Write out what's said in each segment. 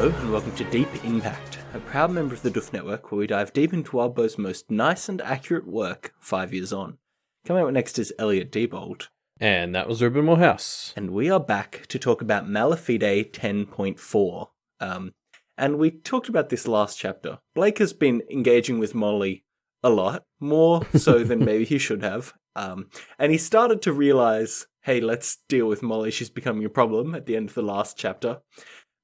Hello and welcome to Deep Impact, a proud member of the Doof Network where we dive deep into Wildbow's most nice and accurate work 5 years on. Coming up next is Elliot Diebold. And that was Ruben Morehouse. And we are back to talk about Mala Fide 10.4. And we talked about this last chapter. Blake has been engaging with Molly a lot, more so than maybe he should have. And he started to realize, hey, let's deal with Molly, she's becoming a problem at the end of the last chapter.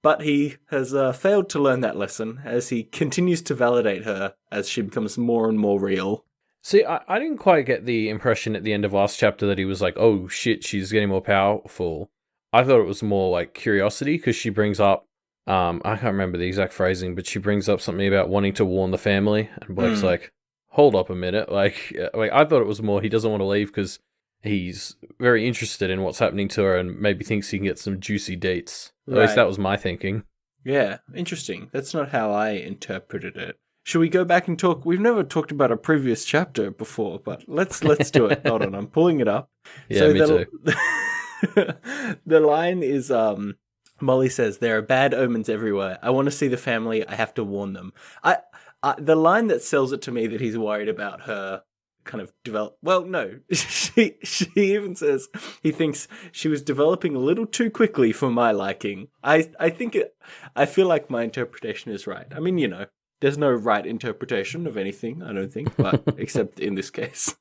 But he has failed to learn that lesson as he continues to validate her as she becomes more and more real. See, I didn't quite get the impression at the end of last chapter that he was like, oh shit, she's getting more powerful. I thought it was more like curiosity because she brings up, I can't remember the exact phrasing, but she brings up something about wanting to warn the family. And Blake's like, hold up a minute. Like I thought it was more he doesn't want to leave because he's very interested in what's happening to her and maybe thinks he can get some juicy dates. At least that was my thinking. Yeah, interesting. That's not how I interpreted it. Should we go back and talk? We've never talked about a previous chapter before, but let's do it. Hold on, I'm pulling it up. Yeah, so me too. The line is, Molly says, there are bad omens everywhere. I want to see the family. I have to warn them. The line that sells it to me that he's worried about her kind of develop. Well, no, she even says he thinks she was developing a little too quickly for my liking. I feel like my interpretation is right. I mean, you know, there's no right interpretation of anything, I don't think, but except in this case.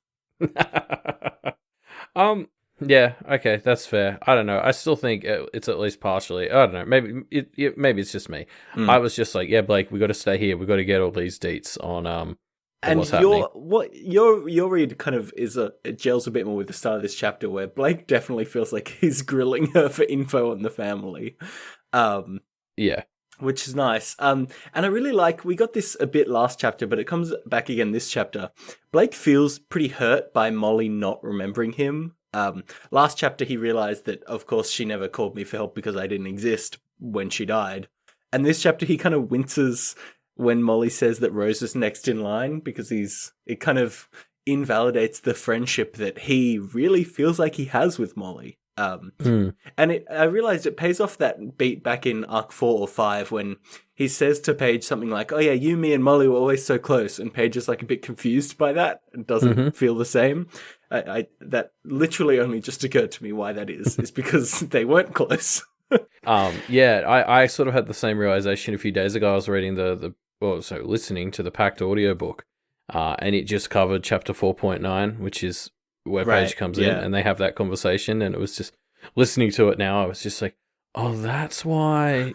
Yeah, okay, that's fair. I don't know. I still think it's at least partially. I don't know. Maybe maybe it's just me. I was just like, yeah, Blake, we got to stay here. We got to get all these deets on and what's happening. Your read kind of it gels a bit more with the start of this chapter where Blake definitely feels like he's grilling her for info on the family. Yeah. Which is nice. And I really like, we got this a bit last chapter, but it comes back again this chapter. Blake feels pretty hurt by Molly not remembering him. Last chapter he realized that, of course, she never called me for help because I didn't exist when she died. And this chapter he kind of winces when Molly says that Rose is next in line because it kind of invalidates the friendship that he really feels like he has with Molly. And I realized it pays off that beat back in Arc 4 or 5 when he says to Paige something like, oh yeah, you, me, and Molly were always so close. And Paige is like a bit confused by that and doesn't feel the same. That literally only just occurred to me why that is because they weren't close. Yeah, I sort of had the same realization a few days ago. I was reading listening to the Pact audiobook, and it just covered chapter 4.9, which is where Paige comes in and they have that conversation, and it was just listening to it now, I was just like, oh, that's why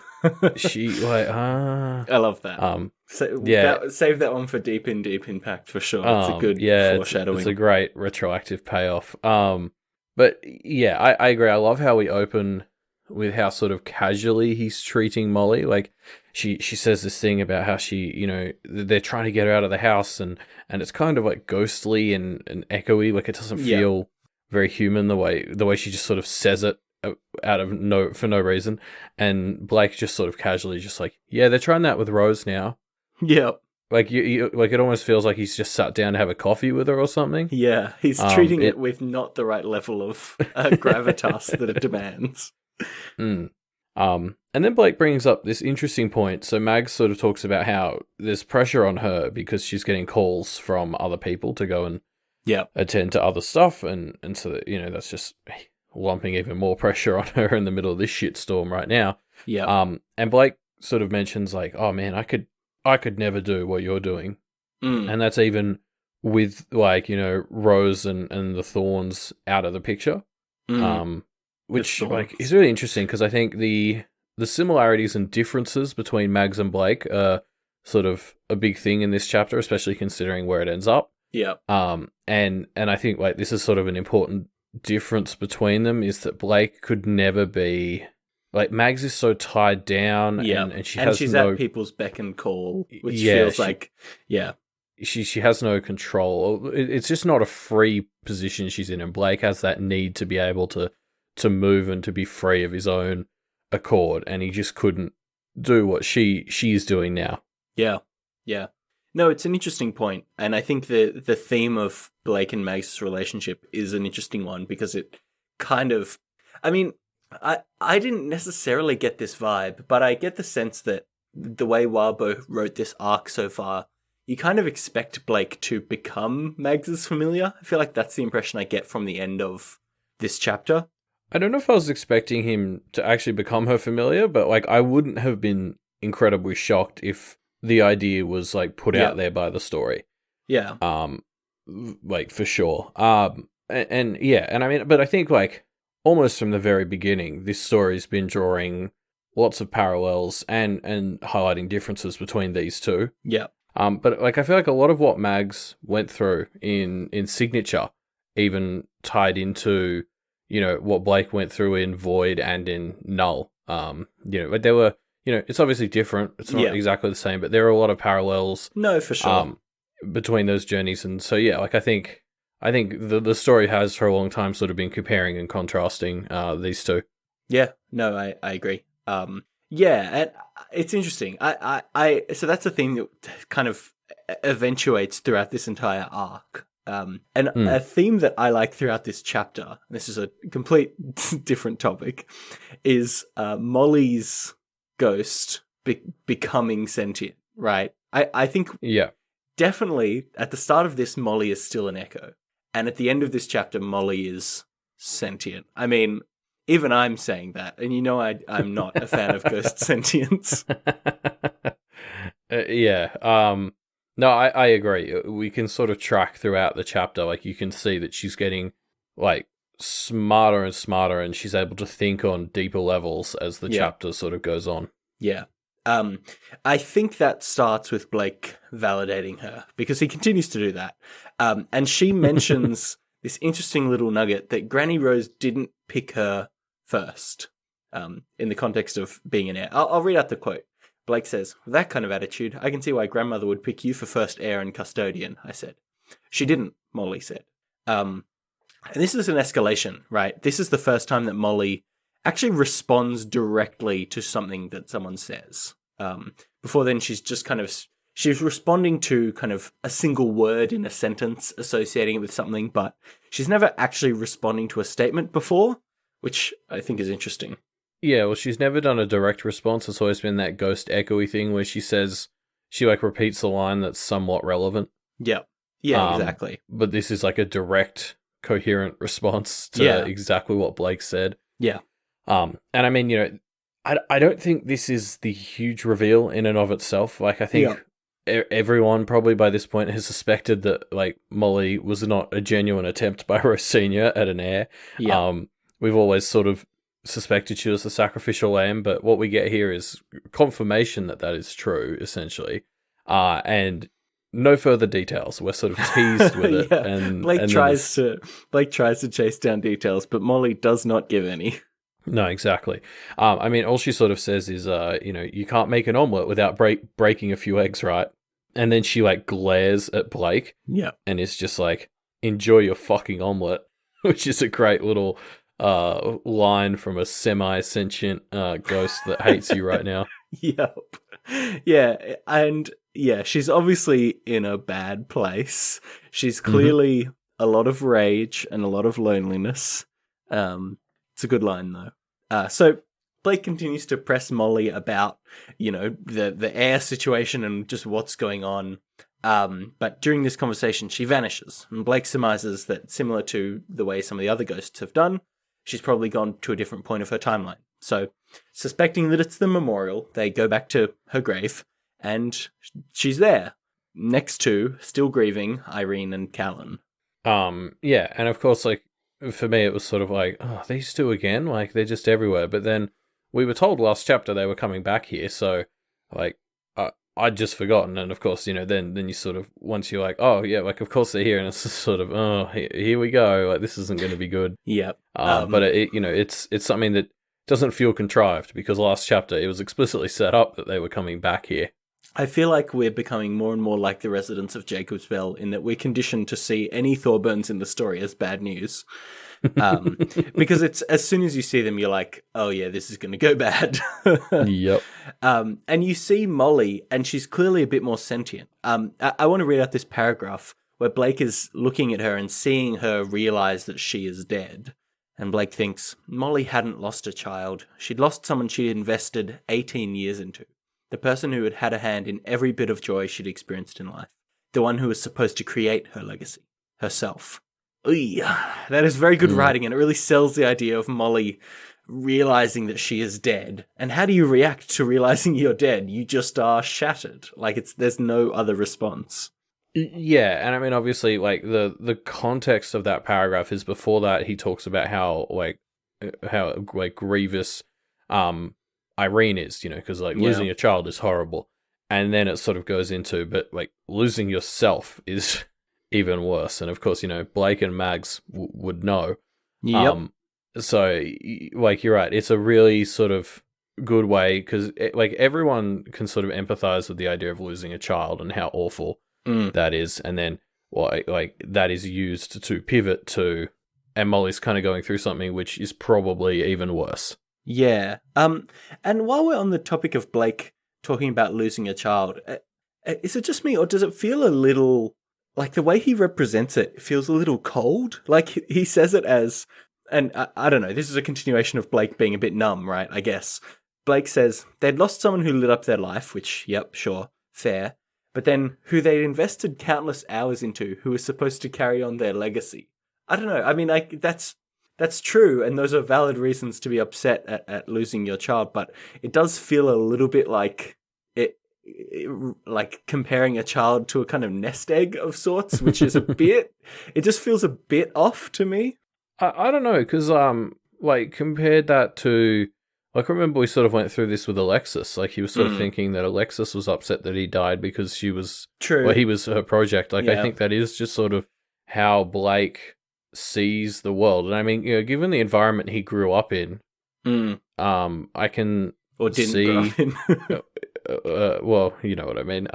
she I love that. Save that one for Deep Impact for sure. It's a good foreshadowing. It's a great retroactive payoff. But yeah, I agree. I love how we open with how sort of casually he's treating Molly. Like she says this thing about how she, you know, they're trying to get her out of the house and it's kind of like ghostly and echoey. Like it doesn't feel very human the way she just sort of says it for no reason. And Blake just sort of casually just like, yeah, they're trying that with Rose now. Yep. Like you like it almost feels like he's just sat down to have a coffee with her or something. Yeah, he's treating it with not the right level of gravitas that it demands. And then Blake brings up this interesting point. So Mags sort of talks about how there's pressure on her because she's getting calls from other people to go and attend to other stuff, and so that, you know, that's just lumping even more pressure on her in the middle of this shitstorm right now. Yeah. And Blake sort of mentions like, oh man, I could never do what you're doing, and that's even with like, you know, Rose and the Thorns out of the picture. Which like is really interesting because I think the similarities and differences between Mags and Blake are sort of a big thing in this chapter, especially considering where it ends up. Yeah. And I think like this is sort of an important difference between them is that Blake could never be like Mags is so tied down and she's at people's beck and call, which feels like she has no control. It's just not a free position she's in, and Blake has that need to be able to move and to be free of his own accord, and he just couldn't do what she's doing now. Yeah. No, it's an interesting point, and I think the theme of Blake and Mags' relationship is an interesting one because it kind of, I mean, I didn't necessarily get this vibe, but I get the sense that the way Warbo wrote this arc so far, you kind of expect Blake to become Mags's familiar. I feel like that's the impression I get from the end of this chapter. I don't know if I was expecting him to actually become her familiar, but like I wouldn't have been incredibly shocked if the idea was like put out there by the story. Yeah. Like for sure. And yeah, and I mean, but I think like almost from the very beginning, this story's been drawing lots of parallels and highlighting differences between these two. Yeah. But like I feel like a lot of what Mags went through in Signature even tied into, you know, what Blake went through in Void and in Null. You know, but there were, you know, it's obviously different. It's not exactly the same, but there are a lot of parallels. No, for sure. Between those journeys. And so, yeah, like I think the story has for a long time sort of been comparing and contrasting these two. Yeah, no, I agree. Yeah, and it's interesting. So that's a theme that kind of eventuates throughout this entire arc. And a theme that I like throughout this chapter, this is a complete different topic, is Molly's ghost becoming sentient, right? I think definitely at the start of this, Molly is still an echo. And at the end of this chapter, Molly is sentient. I mean, even I'm saying that, and you know I'm not a fan of ghost sentience. No, I agree. We can sort of track throughout the chapter. Like, you can see that she's getting, like, smarter and smarter, and she's able to think on deeper levels as the chapter sort of goes on. Yeah. I think that starts with Blake validating her, because he continues to do that. And she mentions this interesting little nugget that Granny Rose didn't pick her first, in the context of being an heir. I'll read out the quote. Blake says, "With that kind of attitude, I can see why grandmother would pick you for first heir and custodian," I said. "She didn't," Molly said. And this is an escalation, right? This is the first time that Molly actually responds directly to something that someone says. Before then, she's responding to kind of a single word in a sentence, associating it with something, but she's never actually responding to a statement before, which I think is interesting. Yeah, well, she's never done a direct response. It's always been that ghost echoey thing where she like repeats a line that's somewhat relevant. Yeah. Yeah, exactly. But this is like a direct, coherent response to exactly what Blake said. Yeah. And I mean, you know, I don't think this is the huge reveal in and of itself. Like, I think everyone probably by this point has suspected that, like, Molly was not a genuine attempt by Rose Senior at an heir. Yeah. We've always sort of suspected she was the sacrificial lamb, but what we get here is confirmation that is true, essentially. And no further details. We're sort of teased with it. And Blake tries to chase down details, but Molly does not give any. No, exactly. I mean, all she sort of says is, you know, you can't make an omelet without breaking a few eggs, right? And then she, like, glares at Blake. Yeah. And is just like, enjoy your fucking omelet, which is a great little line from a semi-sentient ghost that hates you right now. Yep. Yeah, and yeah, she's obviously in a bad place. She's clearly a lot of rage and a lot of loneliness. It's a good line, though. So Blake continues to press Molly about, you know, the heir situation and just what's going on. But during this conversation, she vanishes, and Blake surmises that, similar to the way some of the other ghosts have done, she's probably gone to a different point of her timeline. So, suspecting that it's the memorial, they go back to her grave, and she's there, next to, still grieving, Irene and Callan. Yeah, and of course, like, for me, it was sort of like, oh, these two again? Like, they're just everywhere. But then, we were told last chapter they were coming back here, so, like, I'd just forgotten, and of course, you know, then you sort of, once you're like, oh, yeah, like, of course they're here, and it's just sort of, oh, here we go, like, this isn't going to be good. Yep. But, it, you know, it's something that doesn't feel contrived, because last chapter, it was explicitly set up that they were coming back here. I feel like we're becoming more and more like the residents of Jacob's Bell, in that we're conditioned to see any Thorburns in the story as bad news. Because it's, as soon as you see them, you're like, oh yeah, this is going to go bad. Yep. And you see Molly, and she's clearly a bit more sentient. I want to read out this paragraph where Blake is looking at her and seeing her realize that she is dead. And Blake thinks, Molly hadn't lost a child. She'd lost someone she'd invested 18 years into. The person who had had a hand in every bit of joy she'd experienced in life. The one who was supposed to create her legacy. Herself. Oy, that is very good writing, and it really sells the idea of Molly realizing that she is dead. And how do you react to realizing you're dead? You just are shattered. Like, there's no other response. Yeah, and I mean, obviously, like, the context of that paragraph is before that he talks about how grievous Irene is, you know, because, like, losing a child is horrible. And then it sort of goes into, but, like, losing yourself is even worse. And, of course, you know, Blake and Mags would know. Yep. So, like, you're right. It's a really sort of good way, because, like, everyone can sort of empathize with the idea of losing a child and how awful that is. And then, like, that is used to pivot to, and Molly's kind of going through something which is probably even worse. Yeah. And while we're on the topic of Blake talking about losing a child, is it just me, or does it feel a little, like, the way he represents it feels a little cold? Like, he says it as, and I don't know, this is a continuation of Blake being a bit numb, right, I guess. Blake says they'd lost someone who lit up their life, which, yep, sure, fair, but then who they'd invested countless hours into, who was supposed to carry on their legacy. I don't know, I mean, that's true, and those are valid reasons to be upset at losing your child, but it does feel a little bit like like comparing a child to a kind of nest egg of sorts, which is it just feels a bit off to me. I don't know, because, like, compared that to, like, I remember we sort of went through this with Alexis. Like, he was sort of thinking that Alexis was upset that he died because she was... True. Well, he was her project. Like, I think that is just sort of how Blake sees the world. And I mean, you know, given the environment he grew up in, I can or didn't grow up in. well, you know what I mean.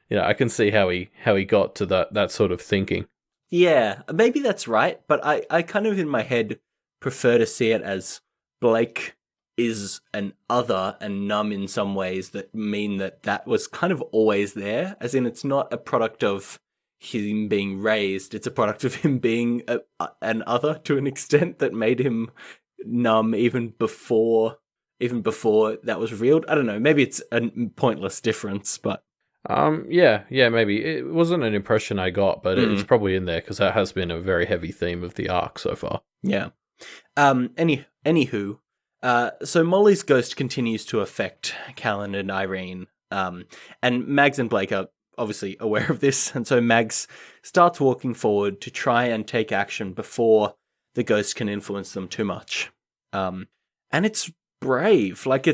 You know, I can see how he got to that sort of thinking. Yeah, maybe that's right, but I kind of in my head prefer to see it as Blake is an other and numb in some ways that mean that was kind of always there, as in it's not a product of him being raised, it's a product of him being an other to an extent that made him numb even before that was revealed. I don't know, maybe it's a pointless difference, but... yeah, maybe. It wasn't an impression I got, but it's probably in there, because that has been a very heavy theme of the arc so far. Yeah. Anywho, so Molly's ghost continues to affect Callan and Irene, and Mags and Blake are obviously aware of this, and so Mags starts walking forward to try and take action before the ghost can influence them too much. And it's brave. Like,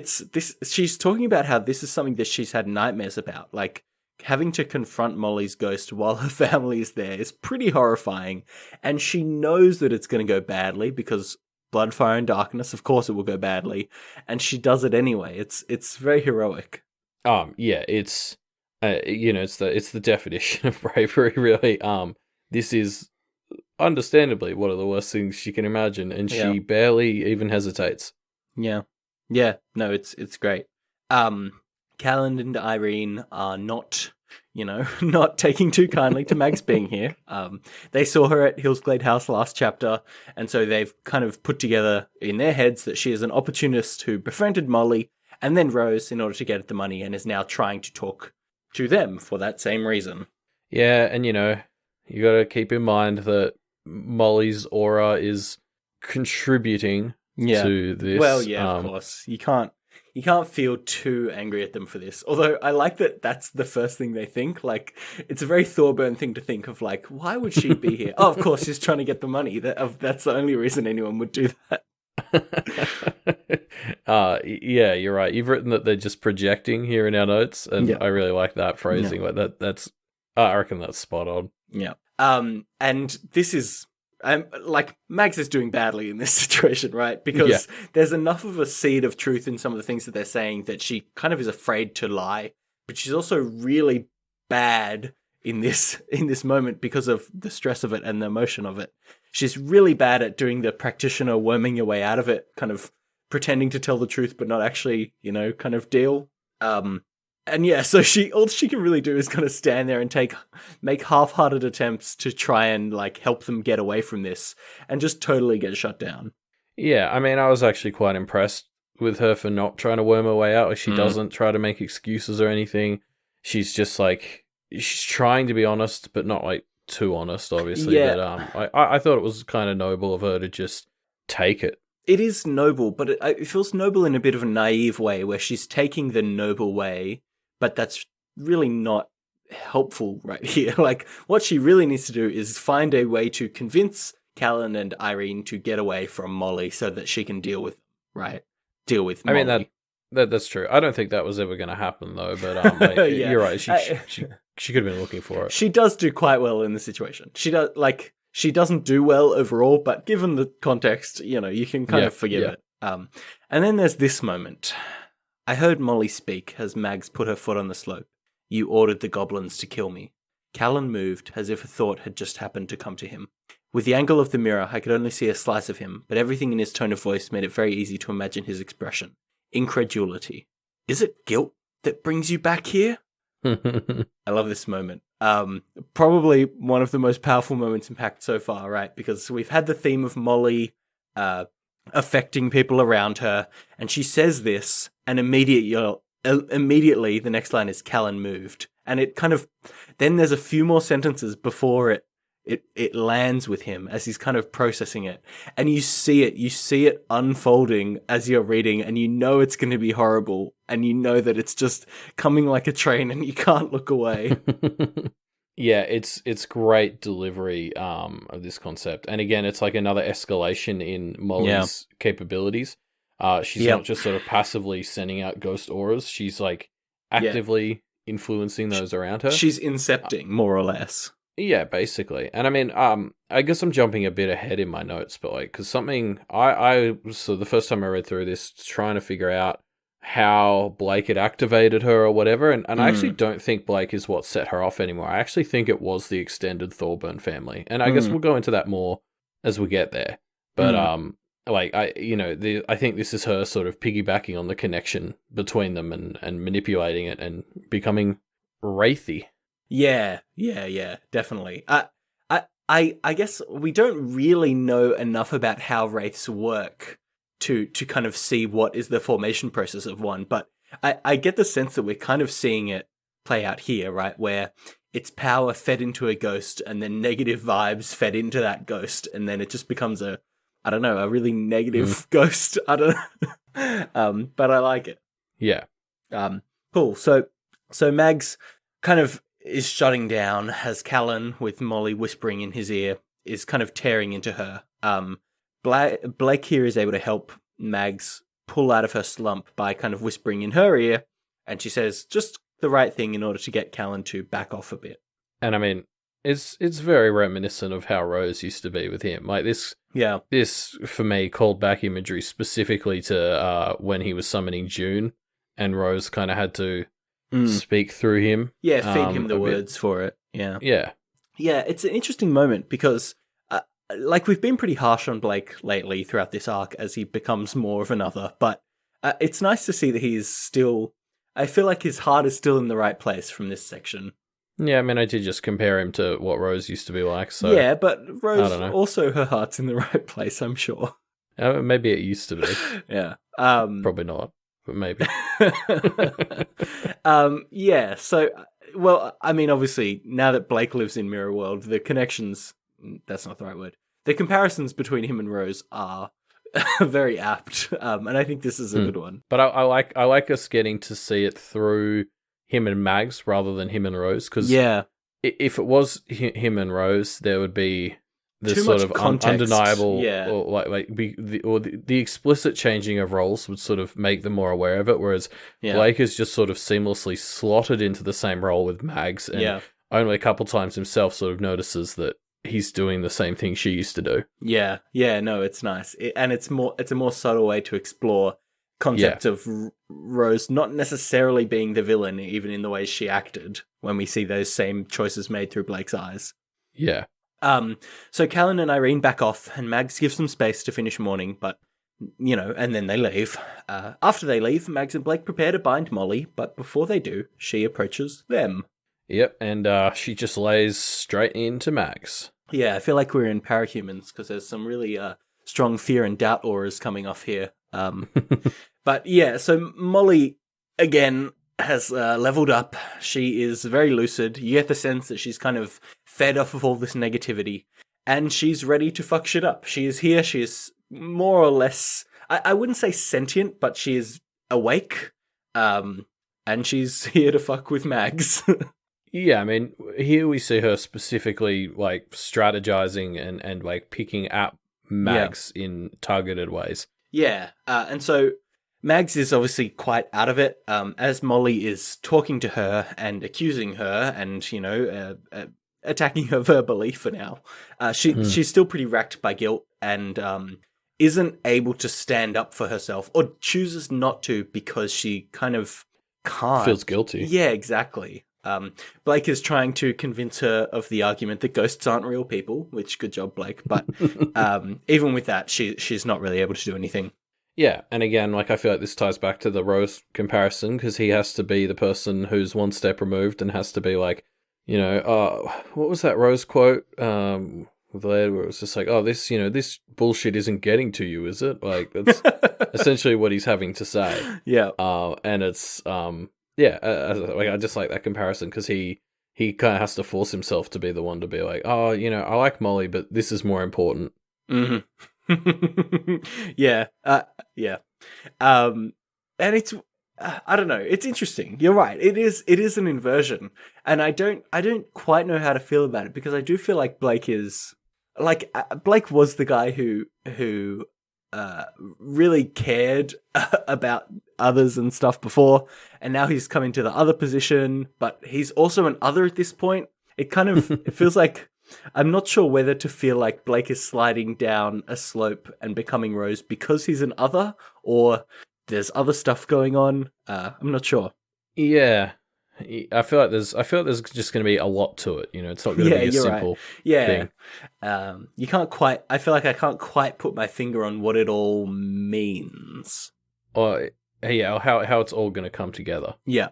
she's talking about how this is something that she's had nightmares about. Like, having to confront Molly's ghost while her family is there is pretty horrifying. And she knows that it's going to go badly because blood, fire, and darkness, of course it will go badly. And she does it anyway. It's very heroic. Yeah, it's, you know, it's the definition of bravery, really. This is understandably one of the worst things she can imagine, and she barely even hesitates. Yeah, no, it's great. Callan and Irene are not taking too kindly to Mags being here. They saw her at Hillsglade House last chapter, and so they've kind of put together in their heads that she is an opportunist who befriended Molly and then Rose in order to get at the money, and is now trying to talk to them for that same reason. Yeah, and you know, you got to keep in mind that Molly's aura is contributing to this. Well, yeah, of course. You can't feel too angry at them for this. Although I like that that's the first thing they think. Like, it's a very Thorburn thing to think of, like, why would she be here? Oh, of course, she's trying to get the money. That's the only reason anyone would do that. Yeah, you're right. You've written that they're just projecting here in our notes, and I really like that phrasing. Yeah. Like that's I reckon that's spot on. Yeah. And this is... like, Mags is doing badly in this situation, right? Because there's enough of a seed of truth in some of the things that they're saying that she kind of is afraid to lie, but she's also really bad in this moment because of the stress of it and the emotion of it. She's really bad at doing the practitioner worming your way out of it, kind of pretending to tell the truth but not actually, kind of deal. And yeah, so all she can really do is kind of stand there and make half-hearted attempts to try and, like, help them get away from this, and just totally get shut down. Yeah, I mean, I was actually quite impressed with her for not trying to worm her way out. Like, she doesn't try to make excuses or anything. She's just like, she's trying to be honest, but not like too honest, obviously. Yeah. But I thought it was kind of noble of her to just take it. It is noble, but it feels noble in a bit of a naive way, where she's taking the noble way, but that's really not helpful right here. Like, what she really needs to do is find a way to convince Callan and Irene to get away from Molly so that she can deal with Molly. I mean, that's true. I don't think that was ever going to happen, though. But like, Yeah. you're right. She could have been looking for it. She does do quite well in the situation. She doesn't do well overall, but given the context, you can kind of forgive it. And then there's this moment. I heard Molly speak as Mags put her foot on the slope. You ordered the goblins to kill me. Callan moved as if a thought had just happened to come to him. With the angle of the mirror, I could only see a slice of him, but everything in his tone of voice made it very easy to imagine his expression. Incredulity. Is it guilt that brings you back here? I love this moment. Probably one of the most powerful moments in Pact so far, right? Because we've had the theme of Molly affecting people around her, and she says this, and immediately the next line is Callan moved. And it kind of, then there's a few more sentences before it lands with him as he's kind of processing it. And you see it unfolding as you're reading, and you know it's going to be horrible, and you know that it's just coming like a train and you can't look away. Yeah, it's great delivery of this concept. And again, it's like another escalation in Molly's capabilities. She's not just sort of passively sending out ghost auras. She's like actively influencing those around her. She's incepting, more or less. Yeah, basically. And I mean, I guess I'm jumping a bit ahead in my notes, but like, because something so the first time I read through this, trying to figure out how Blake had activated her or whatever, and I actually don't think Blake is what set her off anymore. I actually think it was the extended Thorburn family, and I guess we'll go into that more as we get there. But I think this is her sort of piggybacking on the connection between them and manipulating it and becoming wraithy. Yeah, definitely. I guess we don't really know enough about how wraiths work to kind of see what is the formation process of one, but I get the sense that we're kind of seeing it play out here, right? Where it's power fed into a ghost and then negative vibes fed into that ghost, and then it just becomes a really negative ghost. I don't know. But I like it. Yeah. Cool. So Mags kind of is shutting down as Callan, with Molly whispering in his ear, is kind of tearing into her. Blake here is able to help Mags pull out of her slump by kind of whispering in her ear, and she says just the right thing in order to get Callan to back off a bit. And I mean, it's very reminiscent of how Rose used to be with him. Like this, this for me called back imagery specifically to when he was summoning June, and Rose kind of had to speak through him. Yeah, feed him the words for it. Yeah. Yeah, it's an interesting moment because we've been pretty harsh on Blake lately throughout this arc as he becomes more of another, but it's nice to see that he's still, I feel like his heart is still in the right place from this section. Yeah, I mean, I did just compare him to what Rose used to be like, so... Yeah, but Rose, also her heart's in the right place, I'm sure. Maybe it used to be. Yeah. Probably not, but maybe. Yeah, so, well, I mean, obviously, now that Blake lives in Mirror World, the connections, that's not the right word, the comparisons between him and Rose are very apt, and I think this is a good one. But I like us getting to see it through him and Mags rather than him and Rose, because if it was him and Rose, there would be this sort of undeniable, or the explicit changing of roles would sort of make them more aware of it, whereas Blake is just sort of seamlessly slotted into the same role with Mags, and only a couple times himself sort of notices that he's doing the same thing she used to do. Yeah, no, it's nice, and it's a more subtle way to explore concept of Rose not necessarily being the villain, even in the way she acted when we see those same choices made through Blake's eyes. Yeah. So Callan and Irene back off, and Mags gives them space to finish mourning, but, and then they leave. After they leave, Mags and Blake prepare to bind Molly, but before they do, she approaches them. Yep, and she just lays straight into Mags. Yeah, I feel like we're in Parahumans, because there's some really strong fear and doubt auras coming off here. But yeah, so Molly, again, has leveled up. She is very lucid. You get the sense that she's kind of fed off of all this negativity, and she's ready to fuck shit up. She is here. She is more or less, I wouldn't say sentient, but she is awake. And she's here to fuck with Mags. Yeah, I mean, here we see her specifically like strategizing and like picking at Mags in targeted ways. Yeah, and so Mags is obviously quite out of it, as Molly is talking to her and accusing her and, attacking her verbally for now. She's still pretty racked by guilt and isn't able to stand up for herself, or chooses not to because she kind of can't. Feels guilty. Yeah, exactly. Blake is trying to convince her of the argument that ghosts aren't real people, which, good job, Blake. But even with that, she's not really able to do anything. Yeah, and again, like I feel like this ties back to the Rose comparison, because he has to be the person who's one step removed and has to be like, what was that Rose quote? With the lady where it was just like, oh, this bullshit isn't getting to you, is it? Like, that's essentially what he's having to say. Yeah. And it's, I just like that comparison, because he kind of has to force himself to be the one to be like, oh, I like Molly, but this is more important. Mm-hmm. Yeah. Yeah. And it's, I don't know. It's interesting. You're right. It is an inversion, and I don't quite know how to feel about it, because I do feel like Blake was the guy who really cared about others and stuff before, and now he's come into the other position, but he's also an other at this point. It kind of it feels like, I'm not sure whether to feel like Blake is sliding down a slope and becoming Rose because he's an other, or there's other stuff going on. I'm not sure. Yeah, I feel like there's just going to be a lot to it. It's not going to be a simple thing. You can't quite. I feel like I can't quite put my finger on what it all means. Or how it's all going to come together. Yeah.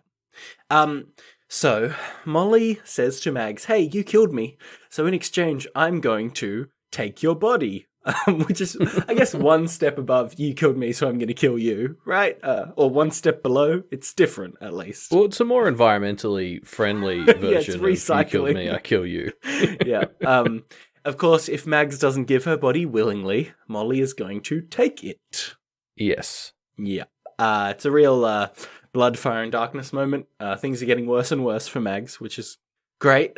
So Molly says to Mags, "Hey, you killed me. So in exchange, I'm going to take your body." Which is, I guess, one step above, you killed me, so I'm going to kill you, right? Or one step below. It's different, at least. Well, it's a more environmentally friendly version it's recycling. Of you killed me, I kill you. Yeah. Of course, if Mags doesn't give her body willingly, Molly is going to take it. Yes. Yeah. It's a real blood, fire, and darkness moment. Things are getting worse and worse for Mags, which is great.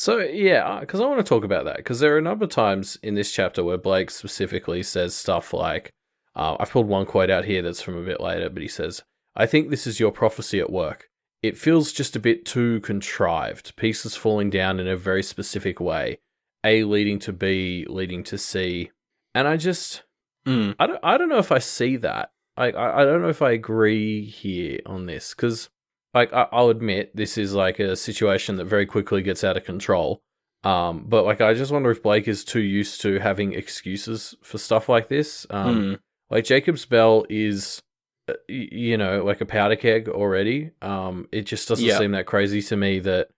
So, yeah, because I want to talk about that, because there are a number of times in this chapter where Blake specifically says stuff like, I've pulled one quote out here that's from a bit later, but he says, "I think this is your prophecy at work. It feels just a bit too contrived, pieces falling down in a very specific way, A leading to B, leading to C." And I just, I don't know if I see that. I don't know if I agree here on this, because... Like, I'll admit, this is like a situation that very quickly gets out of control. But like, I just wonder if Blake is too used to having excuses for stuff like this. Like, Jacob's bell is, like a powder keg already. It just doesn't seem that crazy to me that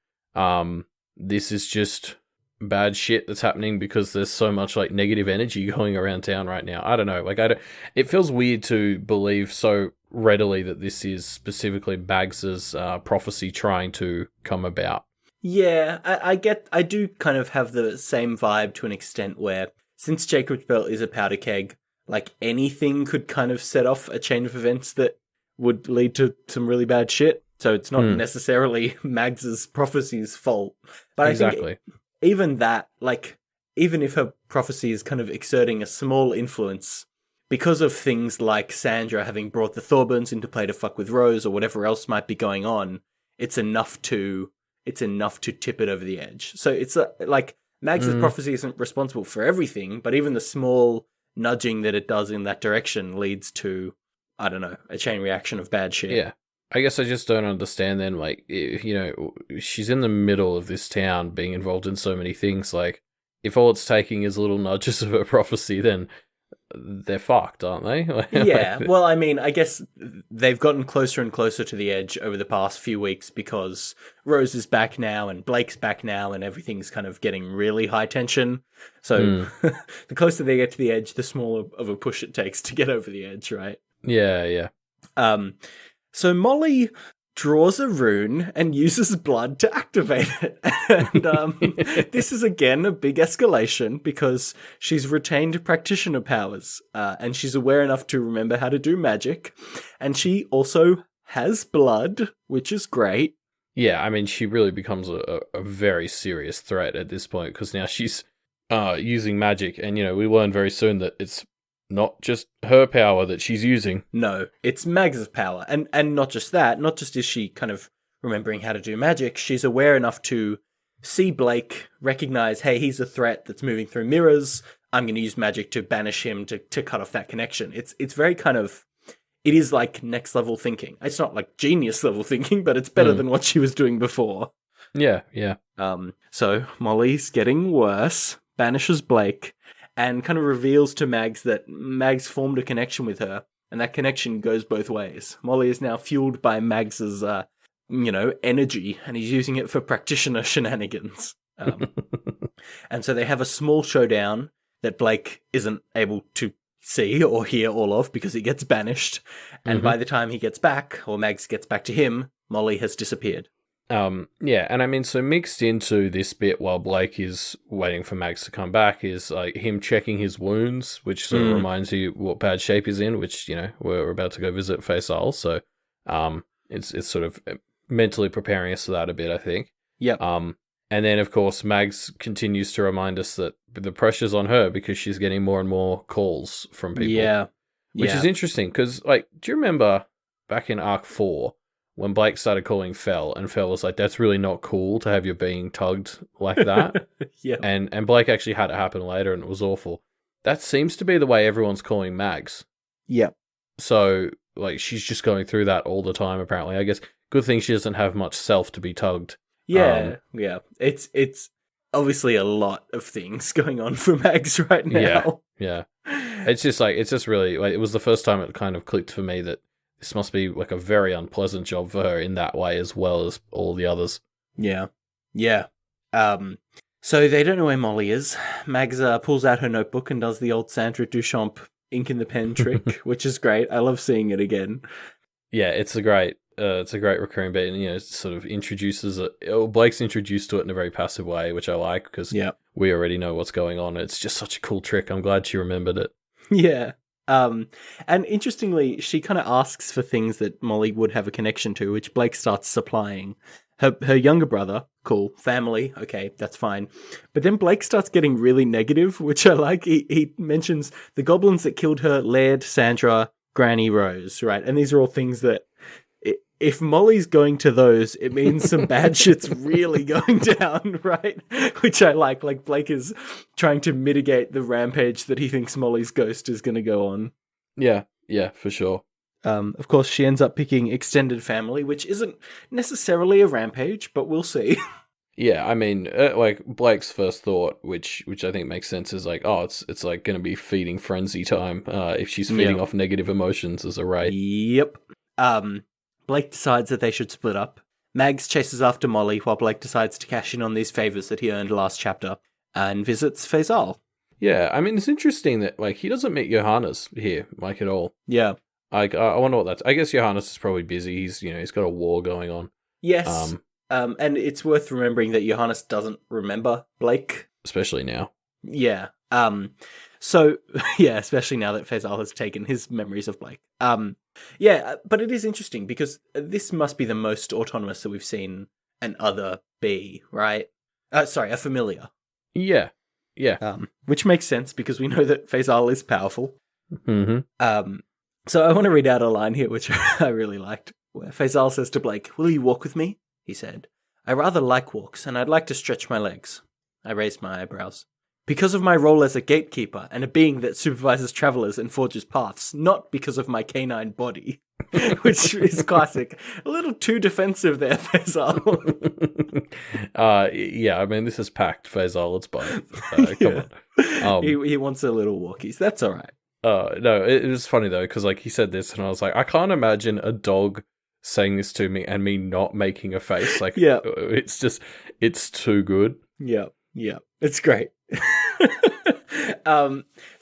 this is just bad shit that's happening because there's so much like negative energy going around town right now. I don't know. Like, it feels weird to believe so readily that this is specifically Mags's prophecy trying to come about. Yeah, I do kind of have the same vibe to an extent, where since Jacob's belt is a powder keg, like anything could kind of set off a chain of events that would lead to some really bad shit. So it's not necessarily Mags's prophecy's fault. But exactly. I think even that, like, even if her prophecy is kind of exerting a small influence, because of things like Sandra having brought the Thorburns into play to fuck with Rose or whatever else might be going on, it's enough to tip it over the edge. So it's like Mags's prophecy isn't responsible for everything, but even the small nudging that it does in that direction leads to, I don't know, a chain reaction of bad shit. Yeah. I guess I just don't understand then, like, she's in the middle of this town being involved in so many things. Like, if all it's taking is little nudges of her prophecy, then they're fucked, aren't they? Yeah, well, I mean, I guess they've gotten closer and closer to the edge over the past few weeks because Rose is back now and Blake's back now and everything's kind of getting really high tension. So the closer they get to the edge, the smaller of a push it takes to get over the edge, right? Yeah. So Molly draws a rune and uses blood to activate it. And this is again a big escalation because she's retained practitioner powers and she's aware enough to remember how to do magic. And she also has blood, which is great. Yeah, I mean, she really becomes a very serious threat at this point because now she's using magic. And, we learn very soon that it's not just her power that she's using. No, it's Mags's power. And not just that, not just is she kind of remembering how to do magic, she's aware enough to see Blake, recognize, hey, he's a threat that's moving through mirrors. I'm going to use magic to banish him to cut off that connection. It's very kind of, it is like next level thinking. It's not like genius level thinking, but it's better than what she was doing before. Yeah. So Molly's getting worse, banishes Blake, and kind of reveals to Mags that Mags formed a connection with her, and that connection goes both ways. Molly is now fueled by Mags's, energy, and he's using it for practitioner shenanigans. And so they have a small showdown that Blake isn't able to see or hear all of because he gets banished. And by the time he gets back, or Mags gets back to him, Molly has disappeared. Yeah, and I mean, so mixed into this bit while Blake is waiting for Mags to come back is like him checking his wounds, which sort of reminds you what bad shape he's in, which, we're about to go visit Faysal, so it's sort of mentally preparing us for that a bit, I think. Yep. And then, of course, Mags continues to remind us that the pressure's on her because she's getting more and more calls from people. Yeah. Which is interesting, because, do you remember back in Arc 4, when Blake started calling Fel, and Fel was like, that's really not cool to have your being tugged like that. Yeah. And Blake actually had it happen later, and it was awful. That seems to be the way everyone's calling Mags. Yep. So, she's just going through that all the time, apparently. I guess, good thing she doesn't have much self to be tugged. Yeah, It's obviously a lot of things going on for Mags right now. Yeah. It's just really, it was the first time it kind of clicked for me that this must be a very unpleasant job for her in that way as well as all the others. Yeah. So they don't know where Molly is. Mags pulls out her notebook and does the old Sandra Duchamp ink in the pen trick, which is great. I love seeing it again. Yeah, it's a great recurring bit, and it sort of introduces it. Blake's introduced to it in a very passive way, which I like because we already know what's going on. It's just such a cool trick. I'm glad she remembered it. Yeah. And interestingly, she kind of asks for things that Molly would have a connection to, which Blake starts supplying. Her younger brother, cool, family, okay, that's fine. But then Blake starts getting really negative, which I like. He mentions the goblins that killed her, Laird, Sandra, Granny, Rose, right? And these are all things that, if Molly's going to those, it means some bad shit's really going down, right? Which I like. Like, Blake is trying to mitigate the rampage that he thinks Molly's ghost is going to go on. Yeah, for sure. Of course, she ends up picking extended family, which isn't necessarily a rampage, but we'll see. Yeah, I mean, Blake's first thought, which I think makes sense, is it's going to be feeding frenzy time if she's feeding off negative emotions as a raid. Yep. Blake decides that they should split up. Mags chases after Molly while Blake decides to cash in on these favors that he earned last chapter and visits Faysal. Yeah, I mean, it's interesting that he doesn't meet Johannes here, at all. Yeah. I wonder what that's. I guess Johannes is probably busy. He's got a war going on. Yes. And it's worth remembering that Johannes doesn't remember Blake. Especially now. Yeah. So, yeah, especially now that Faysal has taken his memories of Blake. Yeah, but it is interesting because this must be the most autonomous that we've seen an other be, right? A familiar. Yeah. Which makes sense because we know that Faysal is powerful. Mm-hmm. So I want to read out a line here, which I really liked, where Faysal says to Blake, "Will you walk with me?" He said. "I rather like walks, and I'd like to stretch my legs." I raised my eyebrows. "Because of my role as a gatekeeper and a being that supervises travelers and forges paths, not because of my canine body." Which is classic. A little too defensive there, Faysal. Yeah, I mean, this is Pact, Faysal, it's both. Come on. He wants a little walkies. That's all right. No, it was funny though, because he said this and I was like, I can't imagine a dog saying this to me and me not making a face. Yeah. It's too good. Yeah. It's great.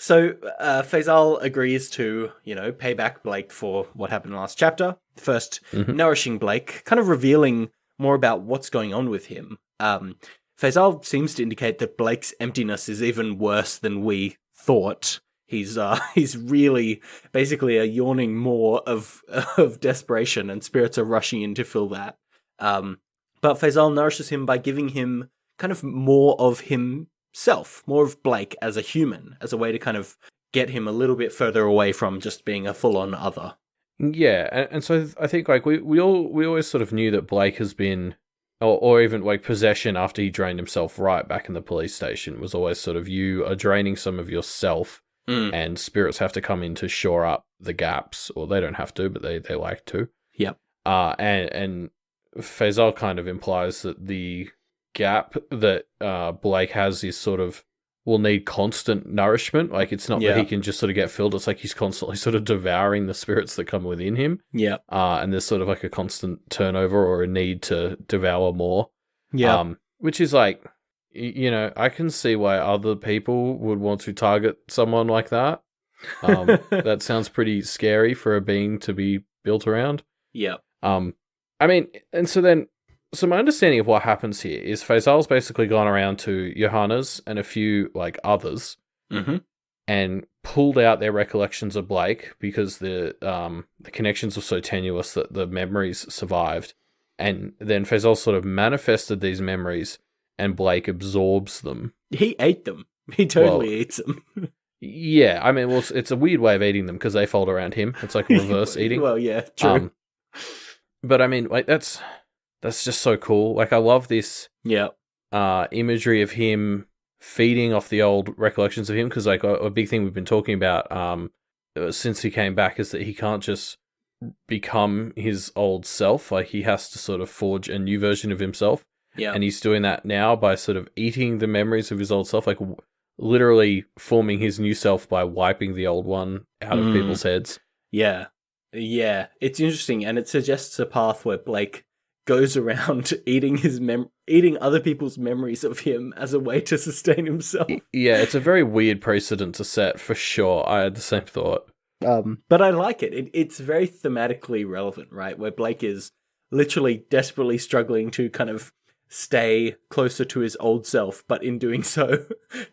So Faysal agrees to, pay back Blake for what happened last chapter. First, nourishing Blake, kind of revealing more about what's going on with him. Faysal seems to indicate that Blake's emptiness is even worse than we thought. He's really basically a yawning maw of desperation, and spirits are rushing in to fill that. But Faysal nourishes him by giving him kind of more of himself, more of Blake as a human, as a way to kind of get him a little bit further away from just being a full-on other. Yeah, and so I think like we always sort of knew that Blake has been, or even like possession after he drained himself right back in the police station was always sort of you are draining some of yourself, and spirits have to come in to shore up the gaps, or they don't have to, but they like to. Yep. And Faysal kind of implies that the gap that Blake has is sort of will need constant nourishment. Like it's not that he can just sort of get filled. It's like he's constantly sort of devouring the spirits that come within him. Yeah. And there's sort of like a constant turnover or a need to devour more. Yeah. Which is like, I can see why other people would want to target someone like that. That sounds pretty scary for a being to be built around. Yeah. I mean, and so my understanding of what happens here is Faysal's basically gone around to Johannes and a few like others and pulled out their recollections of Blake because the connections were so tenuous that the memories survived. And then Faysal sort of manifested these memories and Blake absorbs them. He ate them. He totally eats them. Yeah, I mean, well, it's a weird way of eating them because they fold around him. It's like reverse eating. Well, yeah, true. But I mean, like that's just so cool. Like I love this imagery of him feeding off the old recollections of him, because like a big thing we've been talking about since he came back is that he can't just become his old self. Like he has to sort of forge a new version of himself. Yeah. And he's doing that now by sort of eating the memories of his old self, like literally forming his new self by wiping the old one out of people's heads. Yeah. Yeah. It's interesting, and it suggests a path where Blake goes around eating eating other people's memories of him as a way to sustain himself. Yeah, it's a very weird precedent to set, for sure. I had the same thought. But I like it. It's very thematically relevant, right? Where Blake is literally desperately struggling to kind of stay closer to his old self, but in doing so,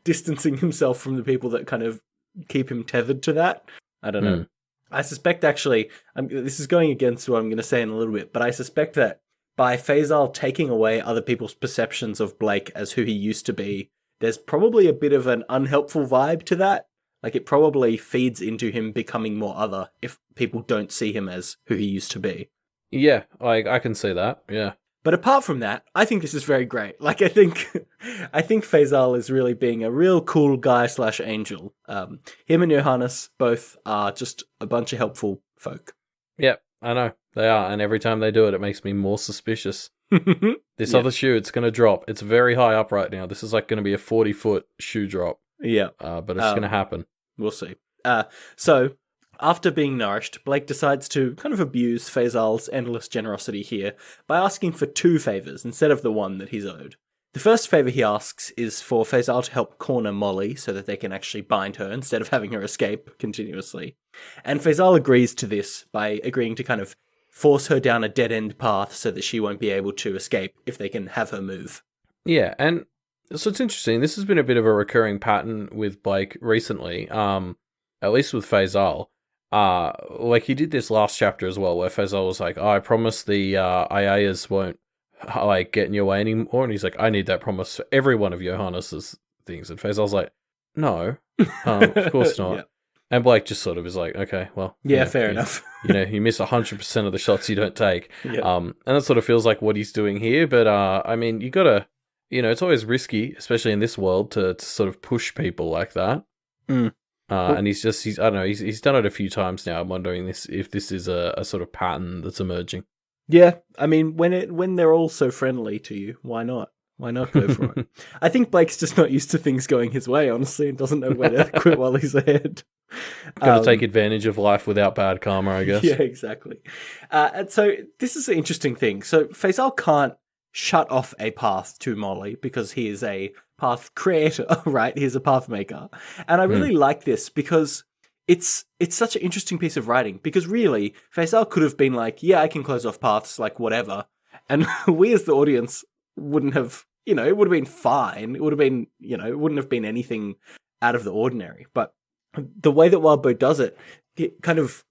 distancing himself from the people that kind of keep him tethered to that. I don't know. I suspect, actually, this is going against what I'm going to say in a little bit, but I suspect that by Faysal taking away other people's perceptions of Blake as who he used to be, there's probably a bit of an unhelpful vibe to that. Like, it probably feeds into him becoming more other if people don't see him as who he used to be. Yeah, I can see that, yeah. But apart from that, I think this is very great. Like, I think Faysal is really being a real cool guy / angel. Him and Johannes both are just a bunch of helpful folk. Yep, I know. They are, and every time they do it, it makes me more suspicious. This other shoe, it's going to drop. It's very high up right now. This is like going to be a 40-foot shoe drop. Yeah. But it's going to happen. We'll see. So, after being nourished, Blake decides to kind of abuse Faysal's endless generosity here by asking for 2 favors instead of the one that he's owed. The first favor he asks is for Faysal to help corner Molly so that they can actually bind her instead of having her escape continuously. And Faysal agrees to this by agreeing to kind of force her down a dead-end path so that she won't be able to escape if they can have her move. Yeah, and so it's interesting. This has been a bit of a recurring pattern with Blake recently, at least with Faysal. Like he did this last chapter as well, where Faysal was like, I promise the Ayayas won't like get in your way anymore. And he's like, I need that promise for every one of Johannes's things. And Faysal's like, no, of course not. Yeah. And Blake just sort of is like, okay, well. Yeah, fair enough. You miss 100% of the shots you don't take. Yeah. And that sort of feels like what he's doing here. But, I mean, you gotta, it's always risky, especially in this world, to sort of push people like that. And he's I don't know, he's done it a few times now. I'm wondering if this is a sort of pattern that's emerging. Yeah, I mean, when they're all so friendly to you, why not? Why not go for it? I think Blake's just not used to things going his way, honestly, and doesn't know where to quit while he's ahead. Got to take advantage of life without bad karma, I guess. Yeah, exactly. And so this is an interesting thing. So Faysal can't shut off a path to Molly because he is a path creator, right? He's a path maker. And I really like this because it's such an interesting piece of writing, because really, Faysal could have been like, yeah, I can close off paths, like whatever. And we as the audience wouldn't have, it would have been fine. It would have been, it wouldn't have been anything out of the ordinary. But the way that Wildbow does it, it kind of,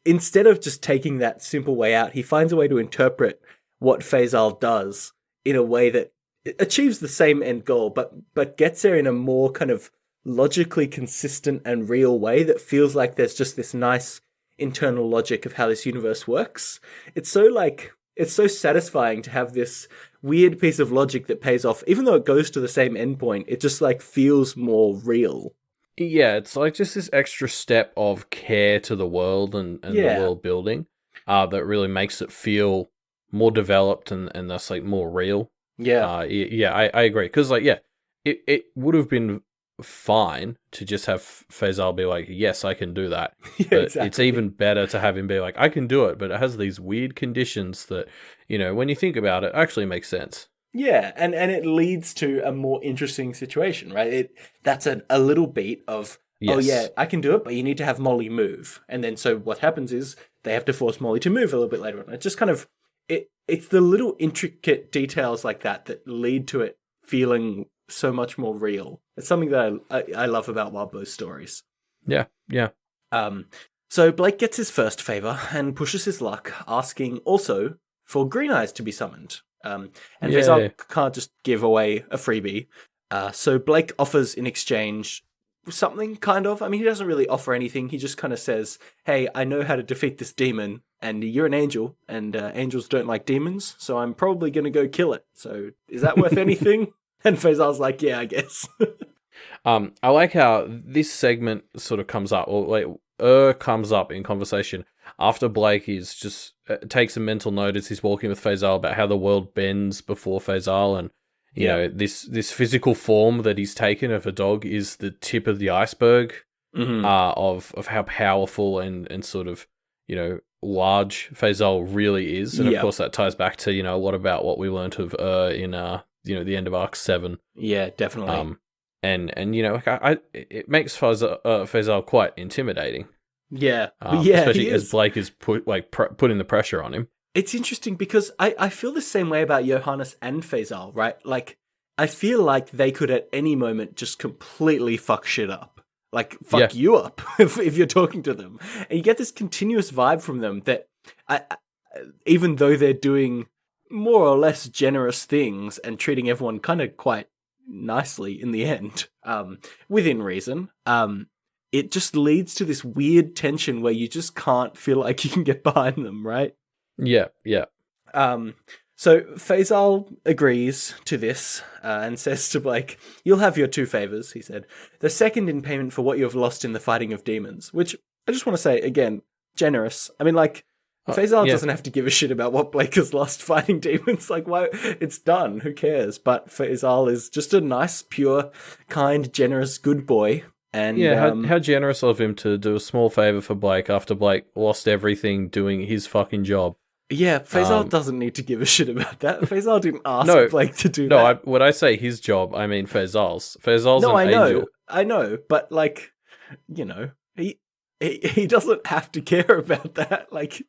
instead of just taking that simple way out, he finds a way to interpret what Faysal does in a way that achieves the same end goal, but gets there in a more kind of logically consistent and real way that feels like there's just this nice internal logic of how this universe works. It's so satisfying to have this weird piece of logic that pays off, even though it goes to the same endpoint. It just like feels more real. Yeah, it's like just this extra step of care to the world and the world building that really makes it feel more developed and thus like more real. Yeah. I agree. Because it would have been fine to just have Faysal be like, yes, I can do that. Yeah, but exactly. It's even better to have him be like, I can do it, but it has these weird conditions that, when you think about it, actually makes sense. Yeah, and it leads to a more interesting situation, right? That's a little beat of, yes. Oh yeah, I can do it, but you need to have Molly move. And then so what happens is they have to force Molly to move a little bit later on. It just kind of, it's the little intricate details like that lead to it feeling so much more real. It's something that I love about Wildbow's stories. Yeah. So Blake gets his first favor and pushes his luck, asking also for Green Eyes to be summoned. And Faysal can't just give away a freebie. So Blake offers in exchange something, kind of. I mean, he doesn't really offer anything. He just kind of says, hey, I know how to defeat this demon, and you're an angel, and angels don't like demons, so I'm probably going to go kill it. So is that worth anything? And Faysal's like, yeah, I guess. I like how this segment sort of comes up, or comes up in conversation after Blake is just takes a mental note as he's walking with Faysal about how the world bends before Faysal, and you know this physical form that he's taken of a dog is the tip of the iceberg of how powerful and sort of large Faysal really is, and of course that ties back to a lot about what we learnt of in the end of Arc 7. Yeah, definitely. And it makes Faysal quite intimidating. Yeah, especially as Blake is putting the pressure on him. It's interesting because I feel the same way about Johannes and Faysal, right? Like, I feel like they could at any moment just completely fuck shit up. Like, fuck you up if you're talking to them. And you get this continuous vibe from them that even though they're doing more or less generous things and treating everyone kind of quite nicely in the end, within reason, it just leads to this weird tension where you just can't feel like you can get behind them, right? Yeah. So Faysal agrees to this and says to Blake, "You'll have your 2 favors," he said. "The second in payment for what you have lost in the fighting of demons," which I just want to say, again, generous. I mean, like, Faysal doesn't have to give a shit about what Blake has lost fighting demons. Like, why? It's done. Who cares? But Faysal is just a nice, pure, kind, generous, good boy. And how generous of him to do a small favor for Blake after Blake lost everything doing his fucking job. Yeah, Faysal doesn't need to give a shit about that. Faysal didn't ask Blake to do that. No, when I say his job, I mean Faysal's. Faysal's an angel. I know, but like, he doesn't have to care about that. Like,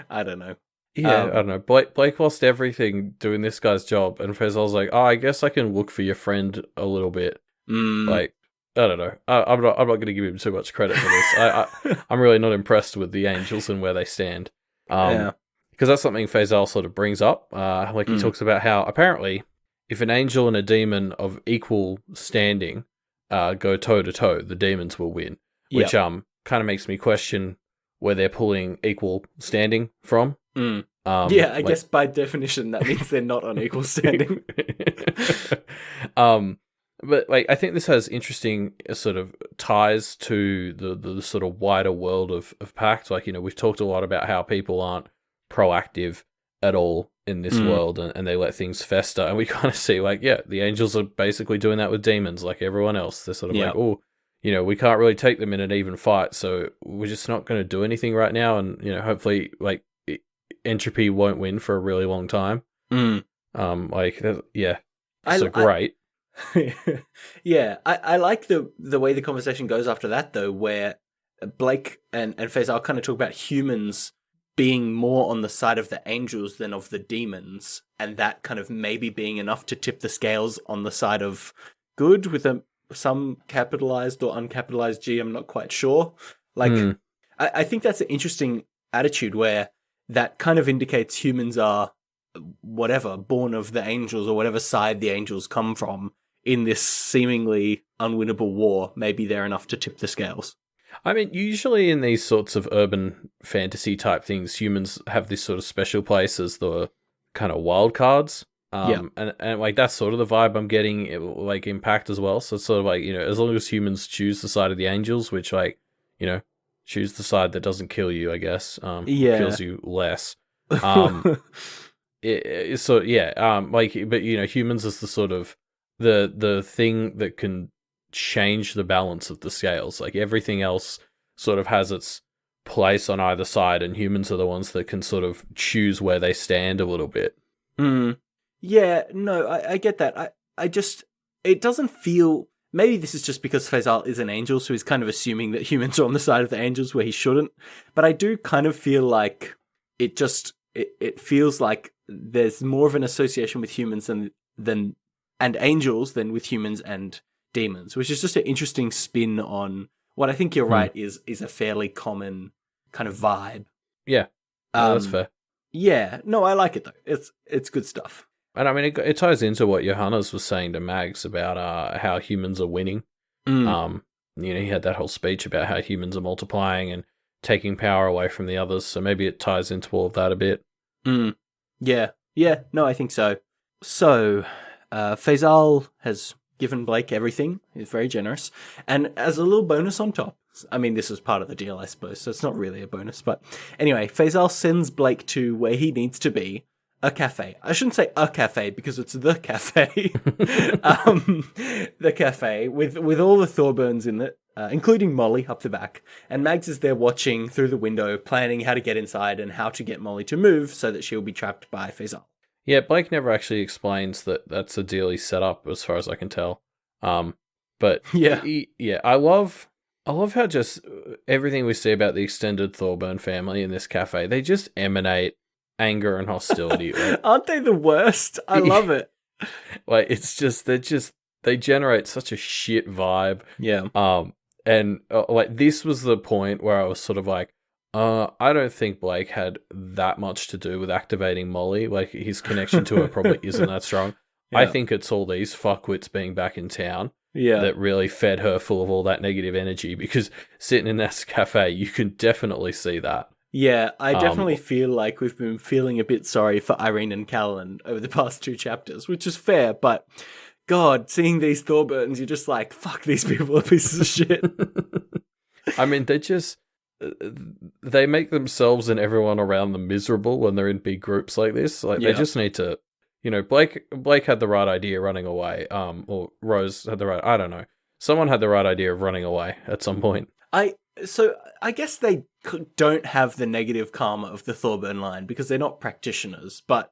I don't know. Yeah, I don't know. Blake lost everything doing this guy's job, and Faysal's like, "Oh, I guess I can look for your friend a little bit." Like, I don't know. I'm not going to give him too much credit for this. I'm really not impressed with the angels and where they stand. Because that's something Faysal sort of brings up. He talks about how apparently, if an angel and a demon of equal standing go toe to toe, the demons will win. Which kind of makes me question where they're pulling equal standing from. I guess by definition that means they're not on equal standing. But I think this has interesting sort of ties to the sort of wider world of Pact. We've talked a lot about how people aren't proactive at all in this world, and they let things fester. And we kind of see the angels are basically doing that with demons, like everyone else. They're sort of we can't really take them in an even fight, so we're just not going to do anything right now. And hopefully, entropy won't win for a really long time. Great. Yeah, I like the way the conversation goes after that, though, where Blake and Faisal kind of talk about humans being more on the side of the angels than of the demons, and that kind of maybe being enough to tip the scales on the side of good with some capitalized or uncapitalized G. I'm not quite sure. Like, Mm. I think that's an interesting attitude where that kind of indicates humans are whatever, born of the angels or whatever side the angels come from in this seemingly unwinnable war. Maybe they're enough to tip the scales. I mean, usually in these sorts of urban fantasy type things, humans have this sort of special place as the kind of wild cards. Yeah. And like that's sort of the vibe I'm getting, like in Pact as well. So it's sort of like, as long as humans choose the side of the angels, which like, choose the side that doesn't kill you, I guess, Yeah. kills you less. Um, so yeah, but humans is the sort of the thing that can change the balance of the scales. Like everything else sort of has its place on either side, and humans are the ones that can sort of choose where they stand a little bit. Yeah, no, I get that. I just, it doesn't feel, maybe this is just because Faisal is an angel, so he's kind of assuming that humans are on the side of the angels where he shouldn't. But I do kind of feel like it feels like there's more of an association with humans and angels than with humans and demons, which is just an interesting spin on what I think you're right is a fairly common kind of vibe. Yeah, no, that's fair. Yeah, no, I like it though. It's good stuff. And I mean, it ties into what Johannes was saying to Mags about how humans are winning. He had that whole speech about how humans are multiplying and taking power away from the others. So maybe it ties into all of that a bit. Yeah, no, I think so. So, Faisal has given Blake everything. He's very generous. And as a little bonus on top, I mean, this was part of the deal, I suppose, so it's not really a bonus. But anyway, Faisal sends Blake to where he needs to be, a cafe. I shouldn't say a cafe because it's the cafe. The cafe with all the Thorburns in it, including Molly up the back. And Mags is there watching through the window, planning how to get inside and how to get Molly to move so that she'll be trapped by Faisal. Yeah, Blake never actually explains that that's a deal he set up, as far as I can tell. But yeah, I love how just everything we see about the extended Thorburn family in this cafe, they just emanate anger and hostility. Like, aren't they the worst? I love it. Like it's just they generate such a shit vibe. Yeah. And like this was the point where I was sort of like, I don't think Blake had that much to do with activating Molly. Like his connection to her probably isn't that strong. Yeah. I think it's all these fuckwits being back in town that really fed her full of all that negative energy, because sitting in that cafe, you can definitely see that. Yeah, I definitely feel like we've been feeling a bit sorry for Irene and Callan over the past 2 chapters, which is fair, but God, seeing these Thorburns, you're just like, fuck, these people are pieces of shit. I mean, they make themselves and everyone around them miserable when they're in big groups like this. Like, they just need to, Blake had the right idea running away, or Rose had the right, I don't know. Someone had the right idea of running away at some point. So I guess they don't have the negative karma of the Thorburn line because they're not practitioners, but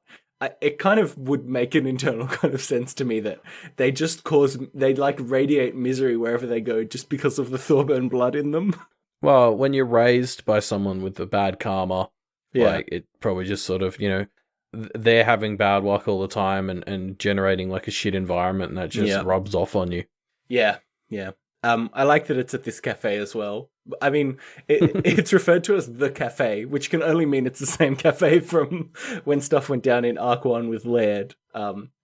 it kind of would make an internal kind of sense to me that they just they like radiate misery wherever they go just because of the Thorburn blood in them. Well, when you're raised by someone with the bad karma, like it probably just sort of, they're having bad luck all the time and generating like a shit environment, and that just rubs off on you. Yeah. I like that it's at this cafe as well. I mean, it's referred to as the cafe, which can only mean it's the same cafe from when stuff went down in Arc 1 with Laird,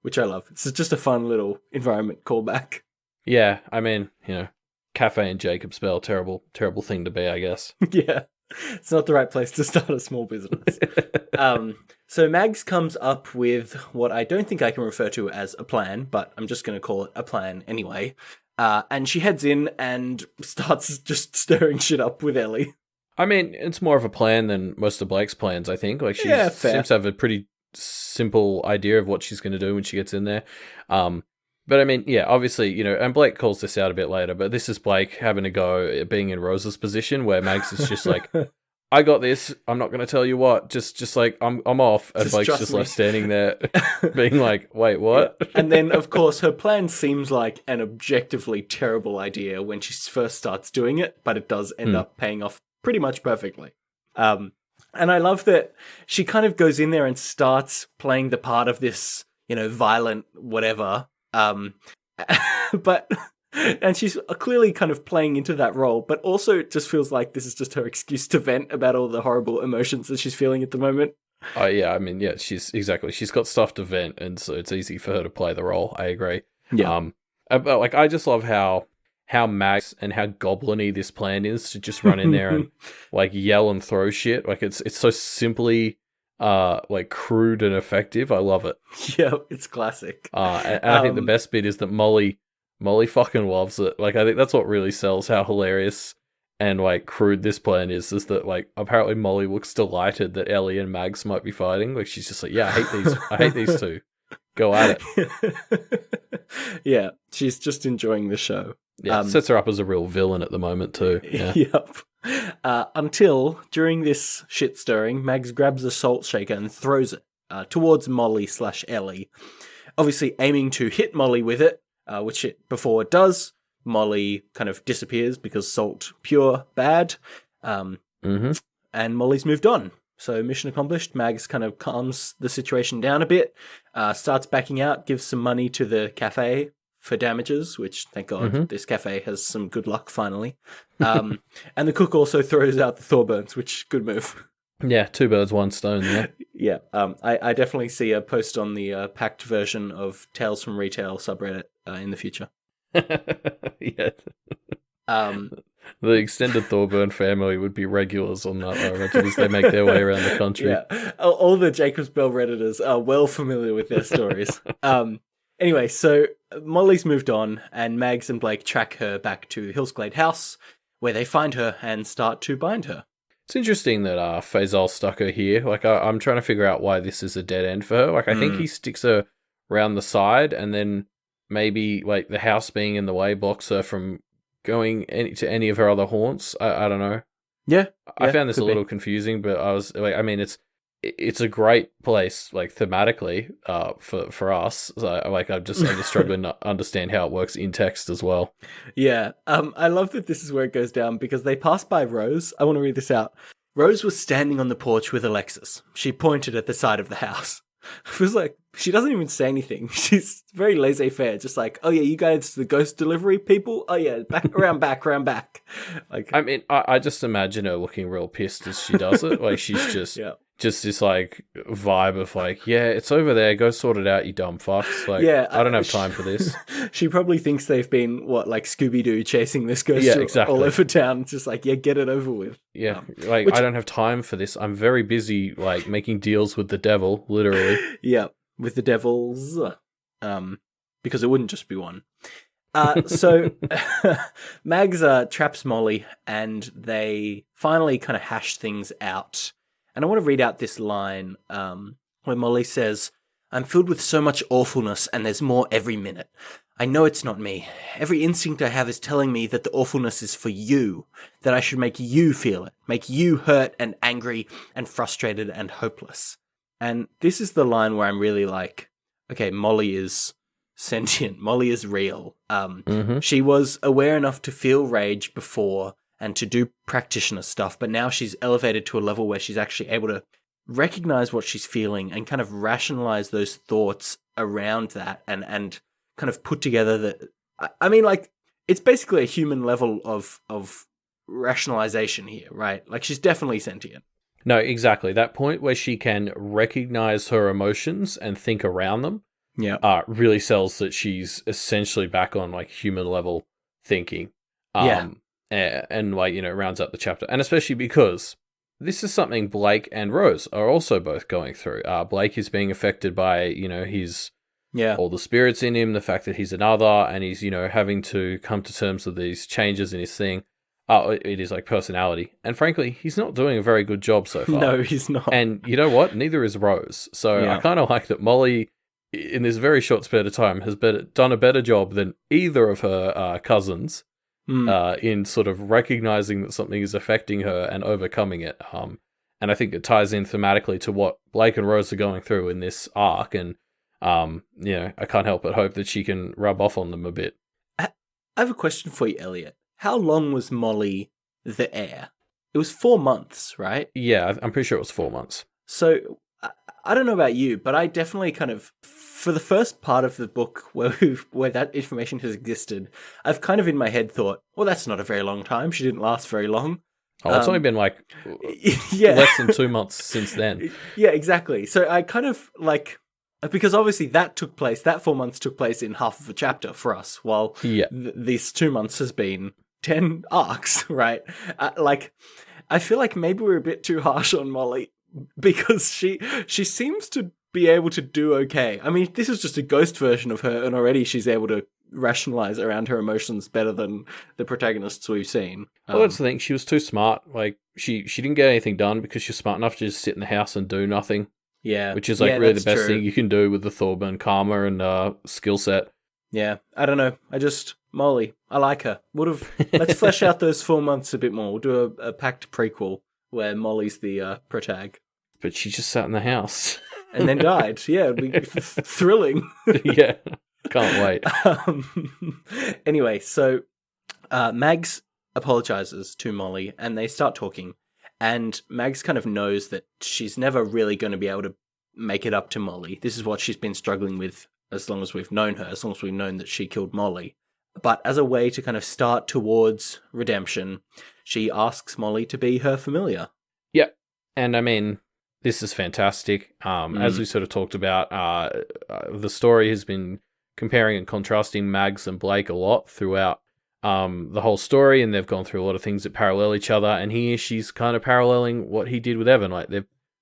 which I love. It's just a fun little environment callback. Yeah, I mean, cafe in Jacob's Bell, terrible thing to be, I guess. Yeah, it's not the right place to start a small business. So Mags comes up with what I don't think I can refer to as a plan, but I'm just going to call it a plan anyway. And she heads in and starts just stirring shit up with Ellie. I mean, it's more of a plan than most of Blake's plans, I think. Like, she seems to have a pretty simple idea of what she's going to do when she gets in there. But I mean, yeah, obviously, and Blake calls this out a bit later, but this is Blake having a go at being in Rose's position, where Mags is just like, I got this. I'm not going to tell you what. Just like I'm off. And Just Blake's trust just me. left standing there, being like, "Wait, what?" Yeah. And then, of course, her plan seems like an objectively terrible idea when she first starts doing it, but it does end up paying off pretty much perfectly. And I love that she kind of goes in there and starts playing the part of this, violent whatever. But and she's clearly kind of playing into that role, but also it just feels like this is just her excuse to vent about all the horrible emotions that she's feeling at the moment. Oh yeah, I mean, yeah, she's got stuff to vent, and so it's easy for her to play the role. I agree. Yeah. But like, I just love how Max and how goblin-y this plan is to just run in there and like yell and throw shit. Like it's so simply like crude and effective. I love it. Yeah, it's classic. And I think the best bit is that Molly fucking loves it. Like I think that's what really sells how hilarious and like crude this plan is that like apparently Molly looks delighted that Ellie and Mags might be fighting. Like she's just like, yeah, I hate these two. Go at it. Yeah, she's just enjoying the show. Yeah, sets her up as a real villain at the moment too. Yeah. Yep. Until during this shit stirring, Mags grabs a salt shaker and throws it towards Molly/Ellie, obviously aiming to hit Molly with it, which before it does, Molly kind of disappears because salt pure bad, and Molly's moved on. So mission accomplished. Mags kind of calms the situation down a bit, starts backing out, gives some money to the cafe for damages, which, thank God, this cafe has some good luck finally. And the cook also throws out the Thorburns, which, good move. Yeah, 2 birds, 1 stone there. Yeah, I definitely see a post on the Pact version of Tales from Retail subreddit in the future. Yeah. The extended Thorburn family would be regulars on that Reddit as they make their way around the country. Yeah, all the Jacobs Bell Redditors are well familiar with their stories. Anyway, so Molly's moved on, and Mags and Blake track her back to Hillsglade House, where they find her and start to bind her. It's interesting that Faysal stuck her here. Like, I'm trying to figure out why this is a dead end for her. Like, I think he sticks her around the side, and then maybe, like, the house being in the way blocks her from going to any of her other haunts. I don't know. Yeah. I found this a little confusing, but I was like, I mean, it's a great place, like, thematically, for us. So, like, I'm just struggling to understand how it works in text as well. Yeah. I love that this is where it goes down because they pass by Rose. I want to read this out. Rose was standing on the porch with Alexis. She pointed at the side of the house. It feels like she doesn't even say anything. She's very laissez-faire, just like, oh yeah, you guys, the ghost delivery people? Oh yeah, around back. Like, I mean, I just imagine her looking real pissed as she does it. Like, she's just... yeah. Just this, like, vibe of, like, yeah, it's over there. Go sort it out, you dumb fucks. Like, yeah, I don't have time for this. She probably thinks they've been, like Scooby-Doo chasing this ghost all over town. It's just like, yeah, get it over with. Yeah, I don't have time for this. I'm very busy, like, making deals with the devil, literally. Yeah, with the devils. Because it wouldn't just be one. So Mags traps Molly, and they finally kind of hash things out. And I want to read out this line where Molly says, I'm filled with so much awfulness and there's more every minute. I know it's not me. Every instinct I have is telling me that the awfulness is for you, that I should make you feel it, make you hurt and angry and frustrated and hopeless. And this is the line where I'm really like, okay, Molly is sentient. Molly is real. She was aware enough to feel rage before and to do practitioner stuff, but now she's elevated to a level where she's actually able to recognize what she's feeling and kind of rationalize those thoughts around that and kind of put together that, I mean, like, it's basically a human level of rationalization here, right? Like, she's definitely sentient. No, exactly. That point where she can recognize her emotions and think around them really sells that she's essentially back on, like, human level thinking. And like, you know, rounds up the chapter. And especially because this is something Blake and Rose are also both going through. Blake is being affected by, you know, his all the spirits in him, the fact that he's another, and he's, you know, having to come to terms with these changes in his thing. It is like personality. And frankly, he's not doing a very good job so far. No, he's not. And you know what? Neither is Rose. So I kind of like that Molly, in this very short span of time, has done a better job than either of her cousins in sort of recognizing that something is affecting her and overcoming it. And I think it ties in thematically to what Blake and Rose are going through in this arc. And, I can't help but hope that she can rub off on them a bit. I have a question for you, Elliot. How long was Molly the heir? It was 4 months, right? Yeah, I'm pretty sure it was 4 months. So I don't know about you, but I definitely kind of, for the first part of the book where that information has existed, I've kind of in my head thought, well, that's not a very long time. She didn't last very long. Oh, it's only been less than 2 months since then. Yeah, exactly. So I kind of because obviously that 4 months took place in half of a chapter for us, while these 2 months has been 10 arcs, right? I feel like maybe we're a bit too harsh on Molly because she seems to be able to do okay. I mean, this is just a ghost version of her, and already she's able to rationalize around her emotions better than the protagonists we've seen. Well, that's the thing. She was too smart. She didn't get anything done because she's smart enough to just sit in the house and do nothing. Yeah. Which is really the best thing you can do with the Thorburn karma and skill set. Yeah. I don't know. Molly, I like her. Let's flesh out those 4 months a bit more. We'll do a Pact prequel where Molly's the protag. But she just sat in the house. And then died. Yeah, it'd be thrilling. Yeah. Can't wait. Anyway, so Mags apologizes to Molly and they start talking. And Mags kind of knows that she's never really going to be able to make it up to Molly. This is what she's been struggling with as long as we've known her, as long as we've known that she killed Molly. But as a way to kind of start towards redemption, she asks Molly to be her familiar. Yeah. And I mean, this is fantastic. As we sort of talked about, the story has been comparing and contrasting Mags and Blake a lot throughout the whole story, and they've gone through a lot of things that parallel each other, and here she's kind of paralleling what he did with Evan.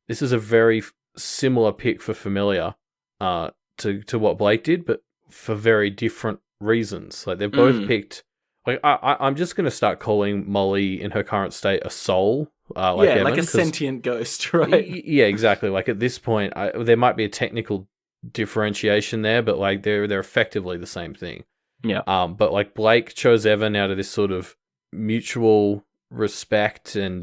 This is a very similar pick for familiar to what Blake did, but for very different reasons. They've both picked... I'm just going to start calling Molly in her current state a soul. Evan, like a sentient ghost, right? Yeah, exactly. At this point, there might be a technical differentiation there, but they're effectively the same thing. Yeah. But Blake chose Evan out of this sort of mutual respect, and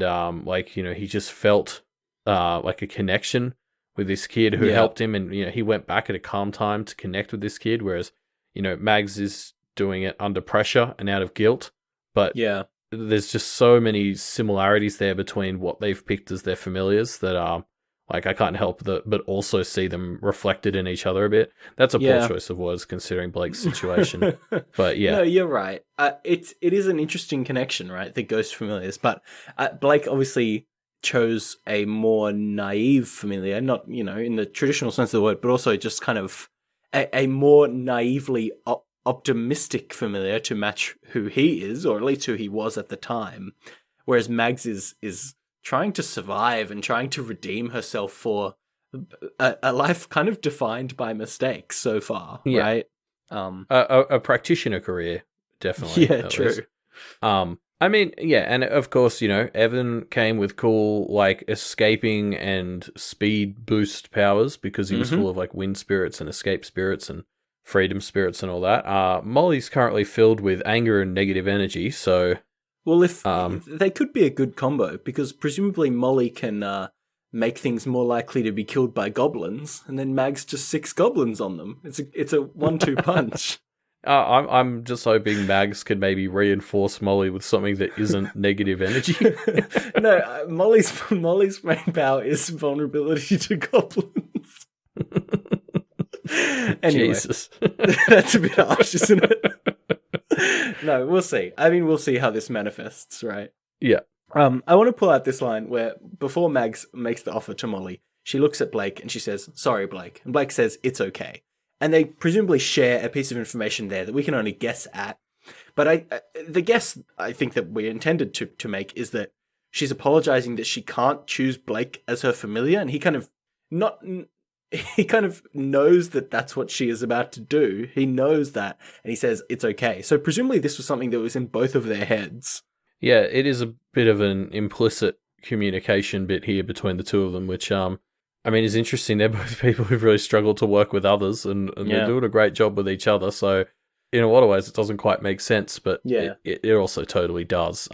he just felt a connection with this kid who helped him, and he went back at a calm time to connect with this kid, whereas Mags is doing it under pressure and out of guilt. But there's just so many similarities there between what they've picked as their familiars that I can't help but also see them reflected in each other a bit. That's a poor choice of words considering Blake's situation. But yeah. No, you're right. It is an interesting connection, right? The ghost familiars. But Blake obviously chose a more naive familiar, not, in the traditional sense of the word, but also just kind of a more naively optimistic familiar to match who he is, or at least who he was at the time. Whereas Mags is trying to survive and trying to redeem herself for a life kind of defined by mistakes so far, right? A practitioner career, definitely. Yeah, true. And of course, Evan came with cool, escaping and speed boost powers because he was full of, wind spirits and escape spirits and freedom spirits and all that. Molly's currently filled with anger and negative energy, so... Well, if they could be a good combo, because presumably Molly can make things more likely to be killed by goblins, and then Mags just 6 goblins on them. It's a 1-2 punch. I'm just hoping Mags could maybe reinforce Molly with something that isn't negative energy. No, Molly's main power is vulnerability to goblins. Anyway, Jesus. That's a bit harsh, isn't it? No, we'll see. I mean, we'll see how this manifests, right? Yeah. I want to pull out this line where before Mags makes the offer to Molly, she looks at Blake and she says, "Sorry, Blake." And Blake says, "It's okay." And they presumably share a piece of information there that we can only guess at. But the guess I think that we're intended to make is that she's apologizing that she can't choose Blake as her familiar, and he kind of knows that that's what she is about to do. He knows that, and he says, "It's okay." So presumably this was something that was in both of their heads. Yeah, it is a bit of an implicit communication bit here between the two of them, which, is interesting. They're both people who've really struggled to work with others, and they're doing a great job with each other. So in a lot of ways it doesn't quite make sense, but Yeah. it also totally does.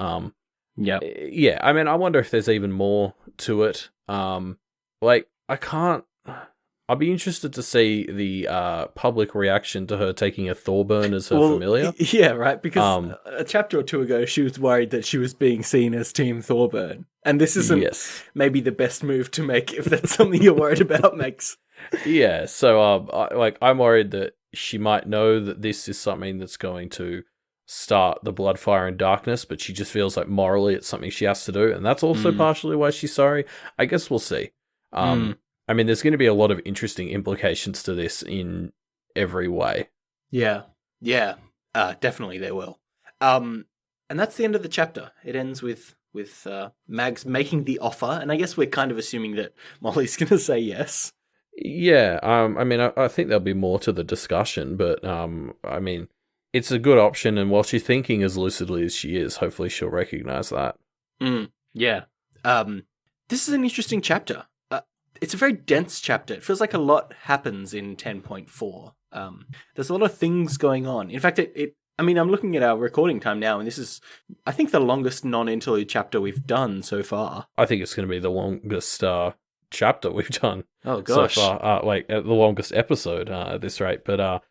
Yeah. Yeah, I mean, I wonder if there's even more to it. Like, I'd be interested to see the public reaction to her taking a Thorburn as her familiar. Yeah, right, because a chapter or two ago, she was worried that she was being seen as Team Thorburn. And this isn't maybe the best move to make if that's something you're worried about, Max. Yeah, so I'm worried that she might know that this is something that's going to start the blood, fire, and darkness, but she just feels like morally it's something she has to do, and that's also partially why she's sorry. I guess we'll see. I mean, there's going to be a lot of interesting implications to this in every way. Yeah, definitely there will. And that's the end of the chapter. It ends with Mags making the offer, and I guess we're kind of assuming that Molly's going to say yes. Yeah, I mean, I think there'll be more to the discussion, but I mean, it's a good option, and while she's thinking as lucidly as she is, hopefully she'll recognize that. Yeah. This is an interesting chapter. It's a very dense chapter. It feels like a lot happens in 10.4. There's a lot of things going on. In fact, I mean, I'm looking at our recording time now, and this is, I think, the longest non-interlude chapter we've done so far. I think it's going to be the longest chapter we've done. Oh, gosh. So far, the longest episode at this rate. But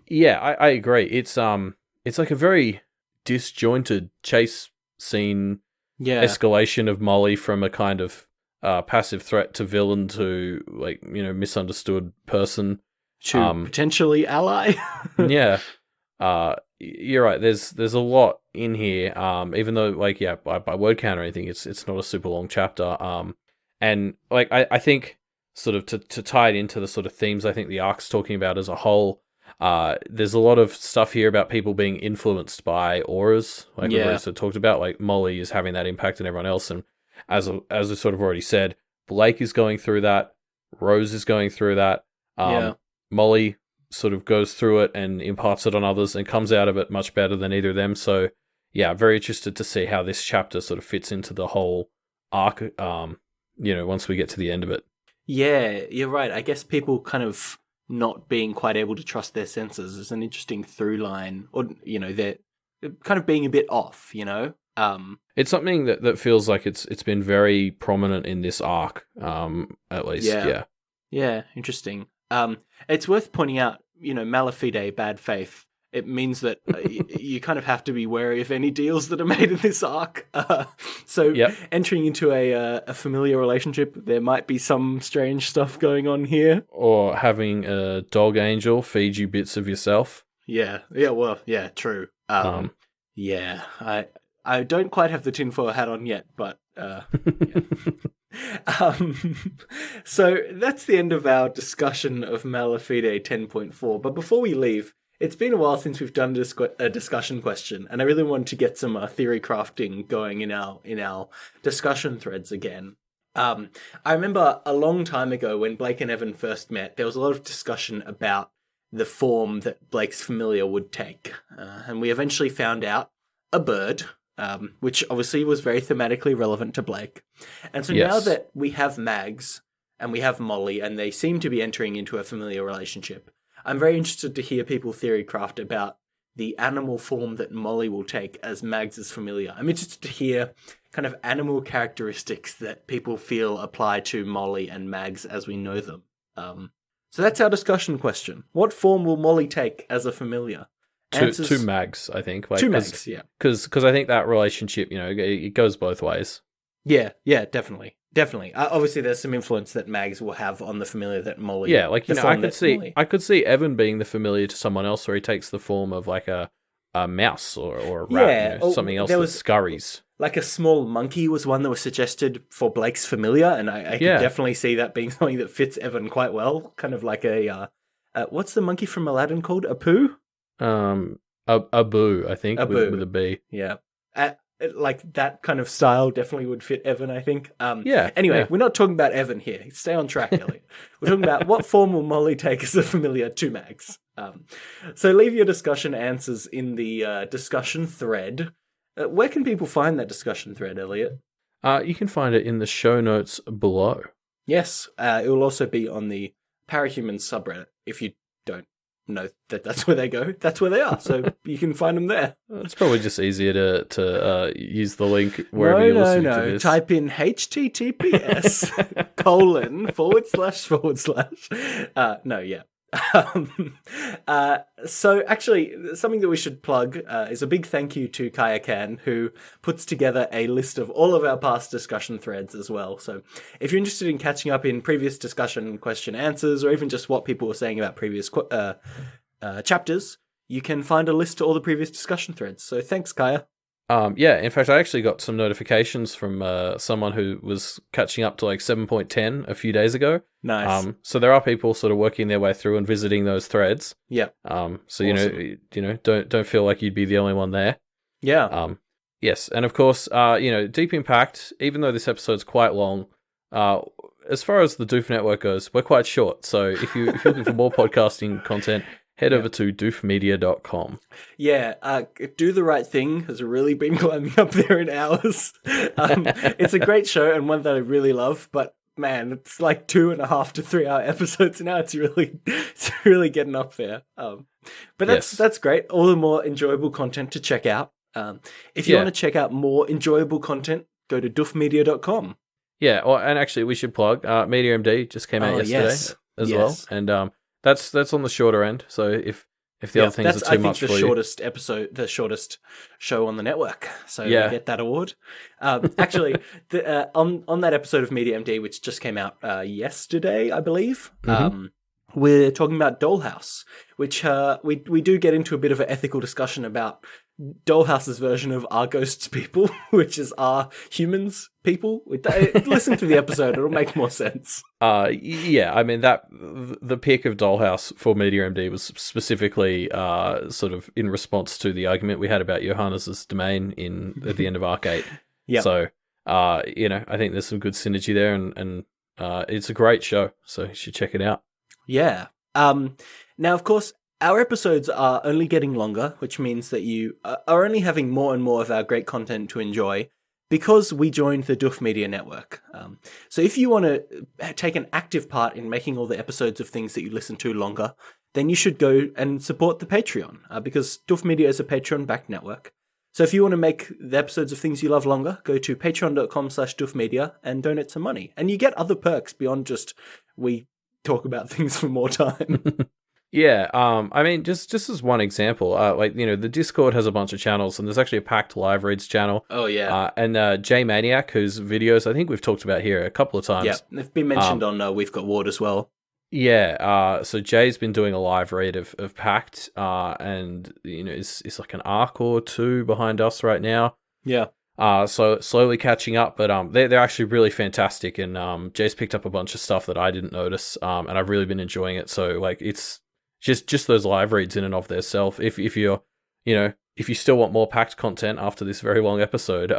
yeah, I agree. It's like a very disjointed chase scene escalation of Molly from a kind of passive threat to villain to, like, misunderstood person to potentially ally. Yeah, you're right. There's a lot in here. Even though, like, by word count or anything, it's not a super long chapter. And like I think sort of to tie it into the sort of themes I think the arc's talking about as a whole. There's a lot of stuff here about people being influenced by auras, like we already sort of talked about. Like, Molly is having that impact on everyone else, and as I sort of already said, Blake is going through that. Rose is going through that. Molly sort of goes through it and imparts it on others and comes out of it much better than either of them. So, yeah, very interested to see how this chapter sort of fits into the whole arc, once we get to the end of it. Yeah, you're right. I guess people kind of not being quite able to trust their senses is an interesting through line, or, they're kind of being a bit off, It's something that feels like it's been very prominent in this arc, at least. Yeah, interesting. It's worth pointing out, Mala Fide, bad faith. It means that you kind of have to be wary of any deals that are made in this arc. So entering into a familiar relationship, there might be some strange stuff going on here. Or having a dog angel feed you bits of yourself. Yeah, well, yeah, true. Yeah, I don't quite have the tinfoil hat on yet, but so that's the end of our discussion of Mala Fide 10.4. But before we leave, it's been a while since we've done a discussion question, and I really wanted to get some theory crafting going in our discussion threads again. I remember a long time ago when Blake and Evan first met, there was a lot of discussion about the form that Blake's familiar would take, and we eventually found out a bird, which obviously was very thematically relevant to Blake. And so now that we have Mags and we have Molly, and they seem to be entering into a familiar relationship, I'm very interested to hear people theory craft about the animal form that Molly will take as Mags' familiar. I'm interested to hear kind of animal characteristics that people feel apply to Molly and Mags as we know them. So that's our discussion question. What form will Molly take as a familiar? To Mags, I think. To Mags, yeah. Because I think that relationship, it goes both ways. Yeah, definitely. Obviously, there's some influence that Mags will have on the familiar that Molly. Yeah, like, I could see Evan being the familiar to someone else, where he takes the form of like a mouse or a rat, something else that scurries. Like a small monkey was one that was suggested for Blake's familiar, and I could definitely see that being something that fits Evan quite well. Kind of like a what's the monkey from Aladdin called? A poo? A boo, I think, with a B. Yeah. Like that kind of style definitely would fit Evan, I think. Anyway, we're not talking about Evan here. Stay on track, Elliot. We're talking about what form will Molly take as a familiar to Mags. So leave your discussion answers in the discussion thread. Where can people find that discussion thread, Elliot? You can find it in the show notes below. Yes, it will also be on the Parahuman subreddit if you don't know that that's where they go. That's where they are. So you can find them there. It's probably just easier to use the link wherever you're listening to this. Type in https ://. No, yeah. So actually, something that we should plug is a big thank you to Kaya Khan, who puts together a list of all of our past discussion threads as well. So if you're interested in catching up in previous discussion question answers, or even just what people were saying about previous chapters, you can find a list to all the previous discussion threads. So thanks, Kaya. Yeah, in fact, I actually got some notifications from someone who was catching up to like 7.10 a few days ago. Nice. So there are people sort of working their way through and visiting those threads. Yeah. So awesome. Don't feel like you'd be the only one there. Yeah. Yes, and of course, Deep Impact. Even though this episode's quite long, as far as the Doof Network goes, we're quite short. So if you're looking for more podcasting content, head over to doofmedia.com. Yeah, Do the Right Thing has really been climbing up there in hours. It's a great show and one that I really love, but man, it's like 2.5 to 3 hour episodes now. It's really getting up there. But that's great. All the more enjoyable content to check out. If you want to check out more enjoyable content, go to doofmedia.com. Yeah, and actually we should plug Media MD just came out yesterday as well, and that's on the shorter end. So if the other things are too much for you, the shortest show on the network. So you get that award. Actually, on that episode of Media MD, which just came out yesterday, I believe. We're talking about Dollhouse, which we do get into a bit of an ethical discussion about Dollhouse's version of Are Ghosts People, which is Are Humans People. Listen to the episode; it'll make more sense. Yeah, I mean the pick of Dollhouse for Media MD was specifically sort of in response to the argument we had about Johannes's domain at the end of Arc 8. Yeah. So I think there's some good synergy there, and it's a great show, so you should check it out. Yeah. Now, of course, our episodes are only getting longer, which means that you are only having more and more of our great content to enjoy because we joined the Doof Media Network. So if you want to take an active part in making all the episodes of things that you listen to longer, then you should go and support the Patreon, because Doof Media is a Patreon-backed network. So if you want to make the episodes of things you love longer, go to patreon.com/doofmedia and donate some money. And you get other perks beyond just we talk about things for more time. Yeah, I mean, just as one example, the Discord has a bunch of channels, and there's actually a Pact Live Reads channel. Oh, yeah. And J Maniac, whose videos I think we've talked about here a couple of times. Yeah, they've been mentioned on We've Got Ward as well. Yeah, so Jay's been doing a live read of Pact, and, it's like an arc or two behind us right now. Yeah. So slowly catching up, but they're actually really fantastic, and Jay's picked up a bunch of stuff that I didn't notice, and I've really been enjoying it. So it's just those live reads in and of themselves. If you're if you still want more Pact content after this very long episode,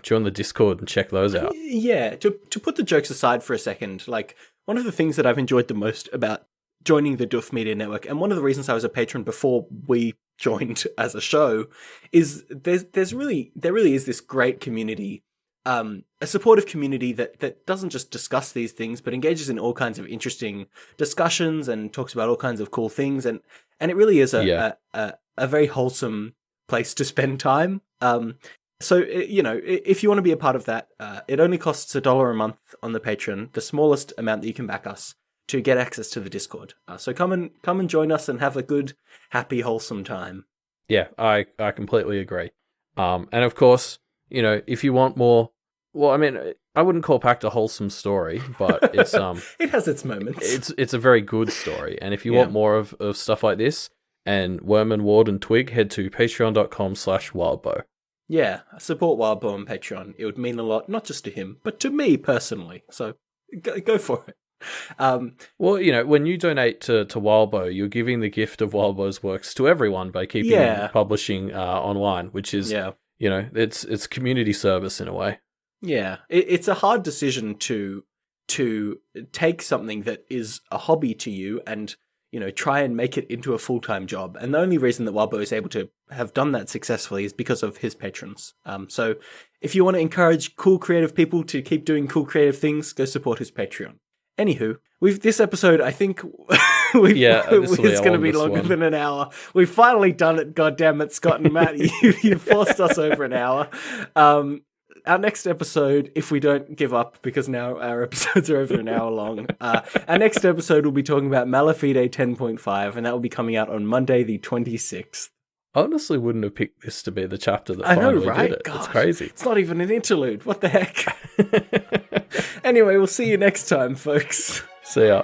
join the Discord and check those out. Yeah, to put the jokes aside for a second, like one of the things that I've enjoyed the most about joining the Doof Media Network, and one of the reasons I was a patron before we joined as a show, is there really is this great community, a supportive community that doesn't just discuss these things, but engages in all kinds of interesting discussions and talks about all kinds of cool things, and it really is a very wholesome place to spend time. So if you want to be a part of that, it only costs $1 a month on the Patreon, the smallest amount that you can back us, to get access to the Discord. So come and join us and have a good, happy, wholesome time. Yeah, I completely agree. And of course, if you want more, well, I mean, I wouldn't call Pact a wholesome story, but it's it has its moments. It's a very good story. And if you want more of stuff like this, and Worm and Ward and Twig, head to patreon.com/wildbow. Yeah, support Wildbow on Patreon. It would mean a lot, not just to him, but to me personally. So go for it. Well, when you donate to Wildbow, you're giving the gift of Wildbow's works to everyone by keeping publishing online, which is, it's community service in a way. Yeah, it's a hard decision to take something that is a hobby to you and try and make it into a full-time job. And the only reason that Wildbow is able to have done that successfully is because of his patrons. So if you want to encourage cool creative people to keep doing cool creative things, go support his Patreon. Anywho, this episode, I think This will be it's our going to be longest longer one. than an hour. We've finally done it. God damn it, Scott and Matt. You forced us over an hour. Our next episode, if we don't give up, because now our episodes are over an hour long, our next episode will be talking about Mala Fide 10.5, and that will be coming out on Monday the 26th. I honestly wouldn't have picked this to be the chapter that I know, finally right? did it. Gosh, it's crazy. It's not even an interlude. What the heck? Anyway, we'll see you next time, folks. See ya.